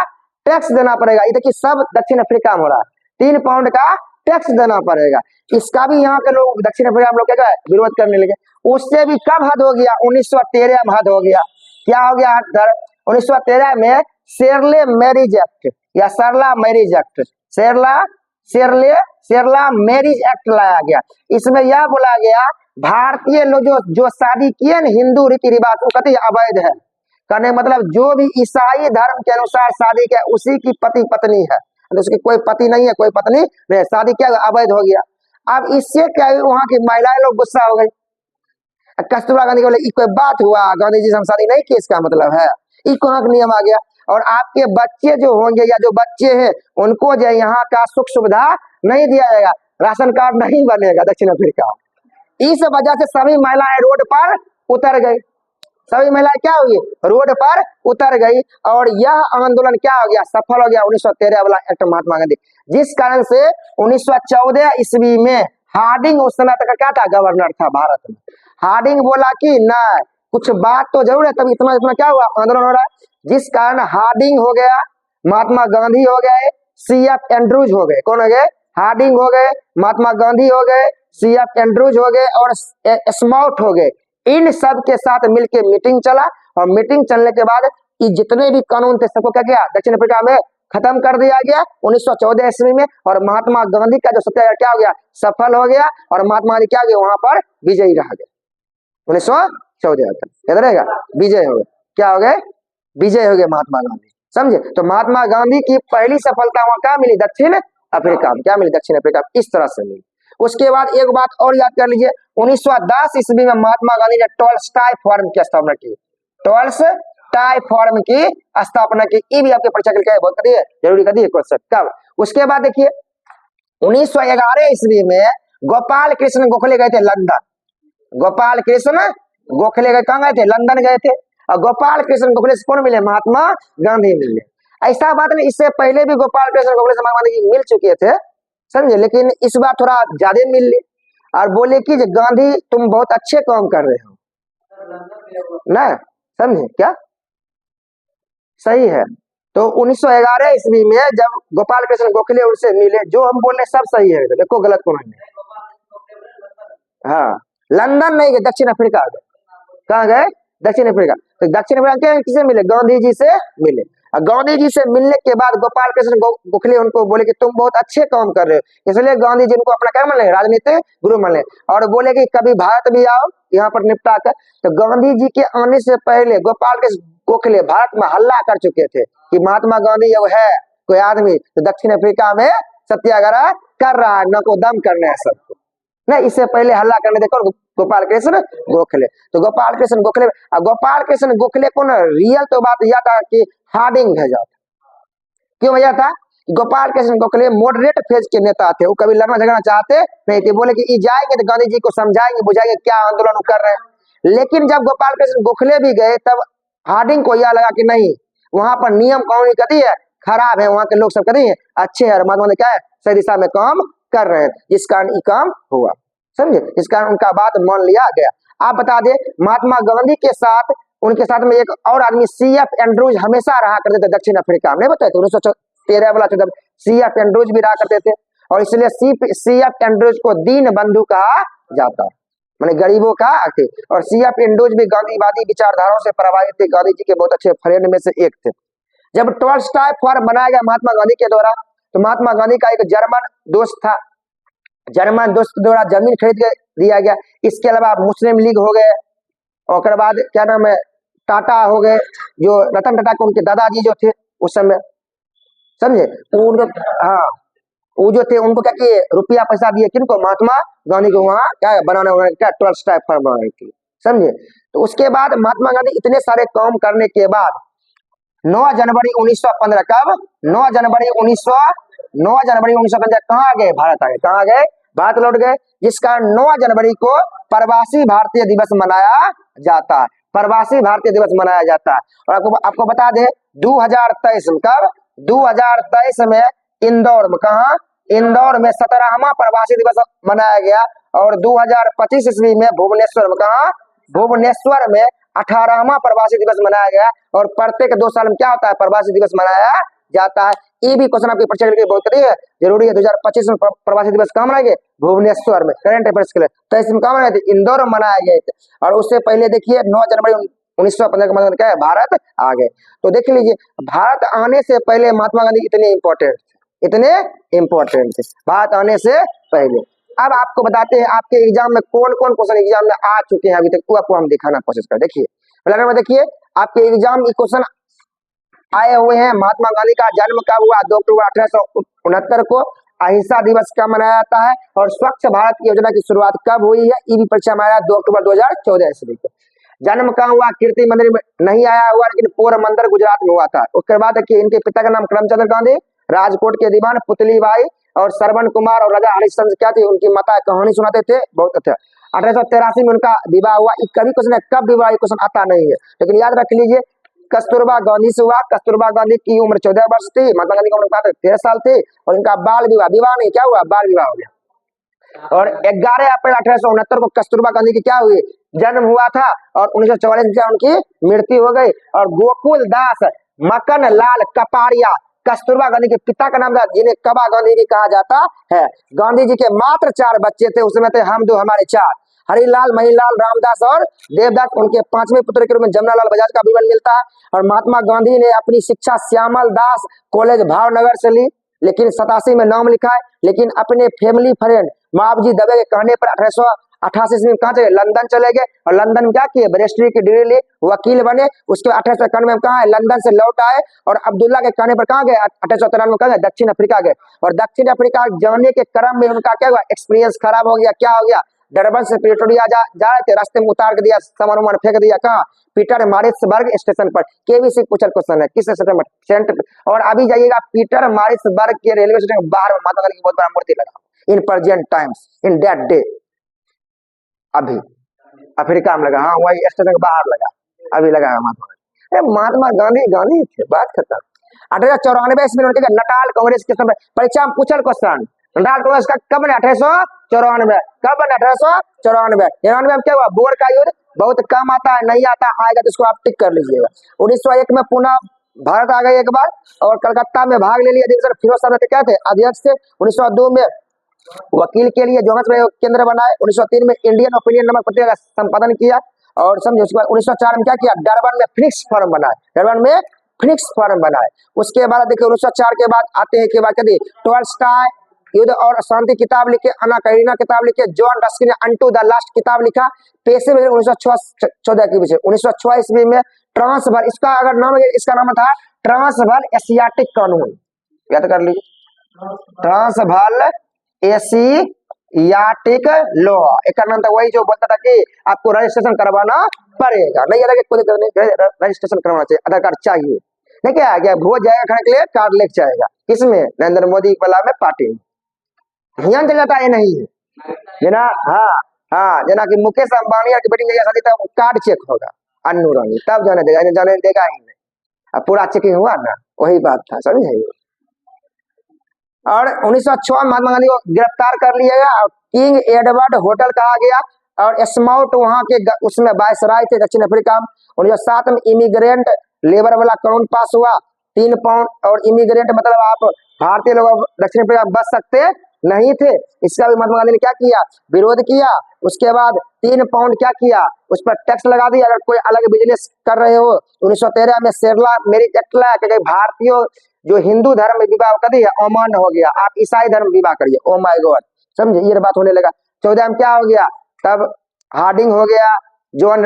टैक्स देना पड़ेगा। ये देखिए सब दक्षिण अफ्रीका में हो रहा है, 3 पाउंड का टैक्स देना पड़ेगा। इसका भी यहाँ के लोग दक्षिण अफ्रीका में लोग क्या विरोध करने लगे। उससे भी कब हद हो गया, 1913 में हद हो गया। क्या हो गया 1913 में शेरले मैरिज एक्ट या सरला marriage act, Sherla marriage act लाया गया। इसमें यह बोला गया भारतीय लोग जो शादी किए न हिंदू रीति रिवाज वो कहते अवैध है, कहने मतलब जो भी ईसाई धर्म के अनुसार शादी किया उसी की पति पत्नी है, तो उसकी कोई पति नहीं है कोई पत्नी नहीं, शादी क्या अवैध हो गया। अब इससे क्या वहां की महिलाएं लोग गुस्सा हो गई। कस्तूरबा गांधी बोले कोई बात हुआ, गांधी जी से हम शादी नहीं की, इसका मतलब है ये कहाँ का नियम आ गया। और आपके बच्चे जो होंगे या जो बच्चे हैं उनको जो यहाँ का सुख सुविधा नहीं दिया जाएगा, राशन कार्ड नहीं बनेगा दक्षिण अफ्रीका। इस वजह से सभी महिलाएं रोड पर उतर गई, सभी महिलाएं क्या हुई रोड पर उतर गई, और यह आंदोलन क्या हो गया सफल हो गया 1913 वाला एक्ट महात्मा गांधी, जिस कारण से 1914 ईस्वी में हार्डिंग उस समय तक क्या था गवर्नर था भारत में। हार्डिंग बोला कि ना कुछ बात तो जरूर है, तभी इतना क्या हुआ आंदोलन हो रहा है, जिस कारण हार्डिंग हो गया, महात्मा गांधी हो गए, CF एंड्रूज हो गए। कौन हो गए, हार्डिंग हो गए, महात्मा गांधी हो गए, CF एंड्रूज हो गए और स्माउट हो गए। इन सब के साथ मिलके मीटिंग चला, और मीटिंग चलने के बाद ये जितने भी कानून थे सबको क्या किया दक्षिण अफ्रीका में खत्म कर दिया गया 1914 ईस्वी में, और महात्मा गांधी का जो सत्याग्रह क्या हो गया सफल हो गया, और महात्मा गांधी क्या हो गया वहां पर विजयी रह गए 1914 तक, याद रहेगा विजय हो गए, क्या हो गए विजय हो गए महात्मा गांधी, समझे। तो महात्मा गांधी की पहली सफलता वहां क्या मिली दक्षिण अफ्रीका में, क्या मिली दक्षिण अफ्रीका में, इस तरह से मिली। उसके बाद एक बात और याद कर लीजिए, 1910 ईस्वी में महात्मा गांधी ने टॉल्स्टॉय फॉर्म की स्थापना की, टॉल्स्टॉय फॉर्म की स्थापना की। ये भी आपके परीक्षा के लिए बहुत करिए जरूरी कर दिए क्वेश्चन कब। उसके बाद देखिए 1911 ईस्वी में गोपाल कृष्ण गोखले गए थे लंदन, गोपाल कृष्ण गोखले गए कहाँ गए थे लंदन गए थे, और गोपाल कृष्ण गोखले से कौन मिले महात्मा गांधी मिले। ऐसा बात नहीं, इससे पहले भी गोपाल कृष्ण गोखले से महात्मा गांधी मिल चुके थे, समझे, लेकिन इस बार थोड़ा ज्यादा मिल ली, और बोले कि गांधी तुम बहुत अच्छे काम कर रहे हो ना, समझे क्या सही है। तो 1911 ईस्वी में जब गोपाल कृष्ण गोखले उनसे मिले, जो हम बोल रहे सब सही है, देखो गलत कौन है। हाँ लंदन नहीं गए, दक्षिण अफ्रीका गए, कहाँ गए दक्षिण अफ्रीका। तो दक्षिण अफ्रीका किसे मिले गांधी जी से मिले, और गांधी जी से मिलने के बाद गोपाल कृष्ण गोखले उनको बोले कि तुम बहुत अच्छे काम कर रहे हो, इसलिए गांधी जी उनको अपना क्या मान ले राजनीतिक गुरु मान ले, और बोले कि कभी भारत भी आओ यहाँ पर निपटा कर। तो गांधी जी के आने से पहले गोपाल कृष्ण गोखले भारत में हल्ला कर चुके थे कि महात्मा गांधी अब है कोई आदमी तो दक्षिण अफ्रीका में सत्याग्रह कर रहा है, न को दम करना है सबको, नहीं इससे पहले हल्ला करने देखो गोपाल कृष्ण गोखले। तो गोपाल कृष्ण गोखले को ना रियल तो बात यह था कि हार्डिंग भेजा था, क्यों भेजा था, गोपाल कृष्ण गोखले मॉडरेट फेज के नेता थे, वो कभी लड़ना झगड़ना चाहते नहीं थे, बोले कि जाएंगे तो गांधी जी को समझाएंगे बुझाएंगे क्या आंदोलन कर रहे हैं। लेकिन जब गोपाल कृष्ण गोखले भी गए तब हार्डिंग को यह लगा कि नहीं वहां पर नियम कानून कभी है खराब है, वहां के लोग सब कभी अच्छे है, महात्मा गांधी क्या है सही दिशा में काम कर रहे हैं, जिस कारण ये काम हुआ, समझे, जिस कारण उनका बात मान लिया गया। आप बता दे महात्मा गांधी के साथ उनके साथ में एक और आदमी CF एंड्रूज हमेशा रहा करते थे दक्षिण अफ्रीका में, नहीं बताए थे 1913 वाला जब CF एंड्रूज भी रहा करते थे, और इसलिए CF एंड्रूज को दीन बंधु कहा जाता, माने गरीबों का थे। और CF एंड्रूज भी गांधीवादी विचारधाराओं से प्रभावित थे, गांधी जी के बहुत अच्छे फ्रेंड में से एक थे। जब टॉल्स्टॉय फॉर्म बनाया गया महात्मा गांधी के द्वारा, तो महात्मा गांधी का एक जर्मन दोस्त था, जर्मन दोस्त के द्वारा जमीन खरीद के दिया गया। इसके अलावा मुस्लिम लीग हो गए, और बाद क्या नाम है टाटा हो गए, जो रतन टाटा को उनके दादाजी जो थे उस समय, समझे उनको, हाँ वो जो थे उनको क्या किए, रुपया पैसा दिए, किनको, महात्मा गांधी को वहां क्या बनाने, क्या 12 स्टेप फॉर्म बनाने के लिए, समझे। तो उसके बाद महात्मा गांधी इतने सारे काम करने के बाद 9 जनवरी 1915, कब, 9 जनवरी 1915 कहाँ आ गए, भारत आ गए, कहाँ आ गए, भारत लौट गए। जिस कारण 9 जनवरी को प्रवासी भारतीय दिवस मनाया जाता है, प्रवासी भारतीय दिवस मनाया जाता है। और आपको बता दें 2023 में, कब, 2023 में इंदौर में, कहा, इंदौर में 17वां प्रवासी दिवस मनाया गया। और 2025 ईस्वी में भुवनेश्वर में, कहा, भुवनेश्वर में 18वां प्रवासी दिवस मनाया गया। और प्रत्येक 2 साल में क्या होता है, प्रवासी दिवस मनाया जाता है। ये भी क्वेश्चन आपकी परीक्षा के लिए बहुत जरूरी है। 2025 में प्रवासी दिवस कहाँ मनाएंगे, भुवनेश्वर में, करंट अफेयर्स के लिए। 23 में कहाँ मनाए थे, इंदौर में मनाए गए थे। और उससे पहले देखिए 9 जनवरी 1915 का मतलब क्या है, भारत आ गए। तो देख लीजिए, भारत आने से पहले महात्मा गांधी इतने इंपॉर्टेंट थे, इतने इंपॉर्टेंट थे भारत आने से पहले। अब आपको बताते हैं आपके एग्जाम में कौन कौन क्वेश्चन एग्जाम में आ चुके हैं अभी तक, वो आपको हम दिखाना कोशिश कर। देखिए पहले में देखिए आपके एग्जाम में क्वेश्चन आए हुए हैं। महात्मा गांधी का जन्म कब हुआ, 2 अक्टूबर 1869 को। अहिंसा दिवस कब मनाया जाता है, और स्वच्छ भारत योजना की शुरुआत कब हुई है, ये भी परीक्षा में आया 2 अक्टूबर 2014 ईस्वी को। जन्म कहाँ हुआ, कीर्ति मंदिर में नहीं आया हुआ, लेकिन पोरबंदर गुजरात में हुआ था। उसके बाद देखिए इनके पिता का नाम करमचंद गांधी, राजकोट के दीवान पुतलीबाई और श्रवण कुमार और राजा हरिश्चंद्र क्या थी, उनकी माता कहानी सुनाते थे, बहुत अच्छा। 1883 में उनका विवाह हुआ। कभी क्वेश्चन कब विवाह, क्वेश्चन आता नहीं है, लेकिन याद रख लीजिए कस्तूरबा गांधी से हुआ। कस्तूरबा गांधी की उम्र 14 वर्ष थी, महात्मा गांधी की उम्र 13 साल थी। और इनका बाल विवाह नहीं, क्या हुआ, बाल विवाह हो गया। और 11 अप्रैल 1869 को कस्तूरबा गांधी की क्या हुई, जन्म हुआ था। और 1944 में उनकी मृत्यु हो गई। और गोकुल दास मक्कन लाल कपाड़िया कस्तूरबा गांधी के पिता का नाम था, जिन्हें कबा गांधी भी कहा जाता है। गांधी जी के मात्र 4 बच्चे थे, उसमें थे हम 2 हमारे 4, हरिलाल, महीलाल, रामदास और देवदास। उनके 5वें पुत्र के रूप में जमनालाल बजाज का विवरण मिलता है। और महात्मा गांधी ने अपनी शिक्षा श्यामल दास कॉलेज भावनगर से ली, लेकिन 87 में नाम लिखा है। लेकिन अपने फैमिली फ्रेंड मावजी दवे के कहने पर 1888 में कहाँ चले, लंदन चले गए। और लंदन में क्या किए, बैरिस्ट्री की डिग्री ली, वकील बने। उसके बाद 1891 में कहाँ है, लंदन से लौट आए। और अब्दुल्ला के कहने पर कहाँ गए, 1893 में कहाँ गए, दक्षिण अफ्रीका गए। और दक्षिण अफ्रीका जाने के क्रम में उनका क्या हुआ, एक्सपीरियंस खराब हो गया। क्या हो गया, डरबन से प्रिटोरिया जा रहे थे, रास्ते में उतार के दिया, सामान उमान फेंक दिया, कहाँ, पीटर मारिट्सबर्ग स्टेशन पर। केबीसी पूछल क्वेश्चन है, किस स्टेशन पर, सेंट। और अभी जाइएगा पीटर मारिट्सबर्ग के रेलवे स्टेशन के बाहर महात्मा गांधी की बहुत बड़ा मूर्ति लगा, in present times, in that day, अभी अफ्रीका में लगा, हाँ वही स्टेशन के बाहर लगा, अभी लगा है महात्मा गांधी। महात्मा गांधी गांधी थे, बात खत्म। 1894 ईस्वी में उनके नटाल कांग्रेस के समय परीक्षा में पूछल क्वेश्चन, नटाल कांग्रेस का कब बना, 1894, कब बना, 1894। 93 में क्या हुआ, बोर का युद्ध, बहुत कम आता है, नहीं आता, आएगा तो इसको आप टिक कर लीजिएगा। 1901 में पुनः भारत आ गए एक बार, और कलकत्ता में भाग ले लिया। अधिवेशन फिरोज शाह क्या थे, अध्यक्ष थे। 1902 में वकील के लिए जोहान्सबर्ग केंद्र बनाए। 1903 में इंडियन ओपिनियन नामक पत्रिका का संपादन किया। और समझो उसके बाद 1904 में क्या किया, डरबन में फिनिक्स फॉर्म बनाए, डरबन में फिनिक्स फॉर्म बनाए। उसके बाद देखिए 1904 के बाद आते हैं, के बाद क्या दी, टॉल्स्टॉय युद्ध और शांति किताब लिखे, अन्ना कैरेनिना किताब लिखे, जॉन रस्किन ने अनटू द लास्ट किताब लिखा। पेशे में 1914 के विषय 1906 ईस्वी में ट्रांसवाल, इसका अगर नाम, इसका नाम था ट्रांसवाल एशियाटिक कानून, याद कर लीजिए, ट्रांसवाल एशियाटिक लॉ, एक नाम था। वही जो बोलता था कि आपको रजिस्ट्रेशन करवाना पड़ेगा, नहीं याद, कोई रजिस्ट्रेशन करवाना चाहिए, आधार कार्ड चाहिए, नहीं क्या गया, भोज जाएगा खाने के लिए, कार्ड लेके जाएगा, किसमें, नरेंद्र मोदी वाला में, पार्टी में ध्यान चल जाता है, नहीं है जना, हाँ जना कि मुकेश अंबानी की बेटी में शादी था, कार्ड चेक होगा, अन्नू रानी, तब जाने देगा, जाने देगा ही नहीं। अब पूरा चेकिंग हुआ ना, वही बात था, समझे। और 1906 महात्मा गांधी को गिरफ्तार कर लिया गया और किंग एडवर्ड होटल कहा गया। और स्माउट वहां के उसमें वायसराय थे दक्षिण अफ्रीका में। 1907 में इमिग्रेंट लेबर वाला कानून पास हुआ, 3 पाउंड। और इमिग्रेंट मतलब आप भारतीय लोग दक्षिण अफ्रीका बच सकते नहीं थे, इसका भी महात्मा गांधी ने क्या किया, विरोध किया। उसके बाद 3 पाउंड क्या किया, उस पर टैक्स लगा दिया अगर कोई अलग बिजनेस कर रहे हो। 1913 में शेरला मैरिज एक्ट लाया कि भारतीयों जो हिंदू धर्म में विवाह कर दिया अमान्य हो गया, आप ईसाई धर्म विवाह करिए, ओ माय गॉड, समझे, ये बात होने लगा। 14 में क्या हो गया, तब हार्डिंग हो गया, जॉन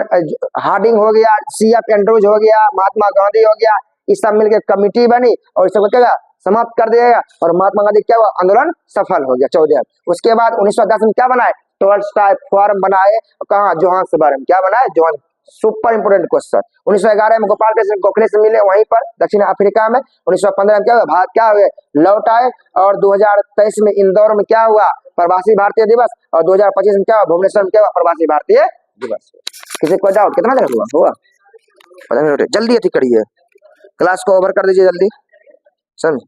हार्डिंग हो गया, CF एंड्रूज हो गया, महात्मा गांधी हो गया, इस सब मिलकर कमिटी बनी और इसको क्या समाप्त कर दिया और महात्मा गांधी क्या हुआ, आंदोलन सफल हो गया 14। उसके बाद 1910 में क्या बनाए, टोल्स्टॉय फॉर्म बनाए, कहाँ, जोहान्सबर्ग में। क्या बनाए, जोहान, सुपर इंपोर्टेंट क्वेश्चन। 1911 में गोपाल कृष्ण गोखले से मिले वहीं पर दक्षिण अफ्रीका में। 1915 में क्या हुआ, भारत क्या हुए, लौट आए। और 2023 में इंदौर में क्या हुआ, प्रवासी भारतीय दिवस। और 2025 में क्या हुआ, भुवनेश्वर में क्या हुआ, प्रवासी भारतीय दिवस। किसी को डाउट, कितना देर हुआ 15 मिनट, जल्दी अति करिए, क्लास को ओवर कर दीजिए जल्दी, समझ।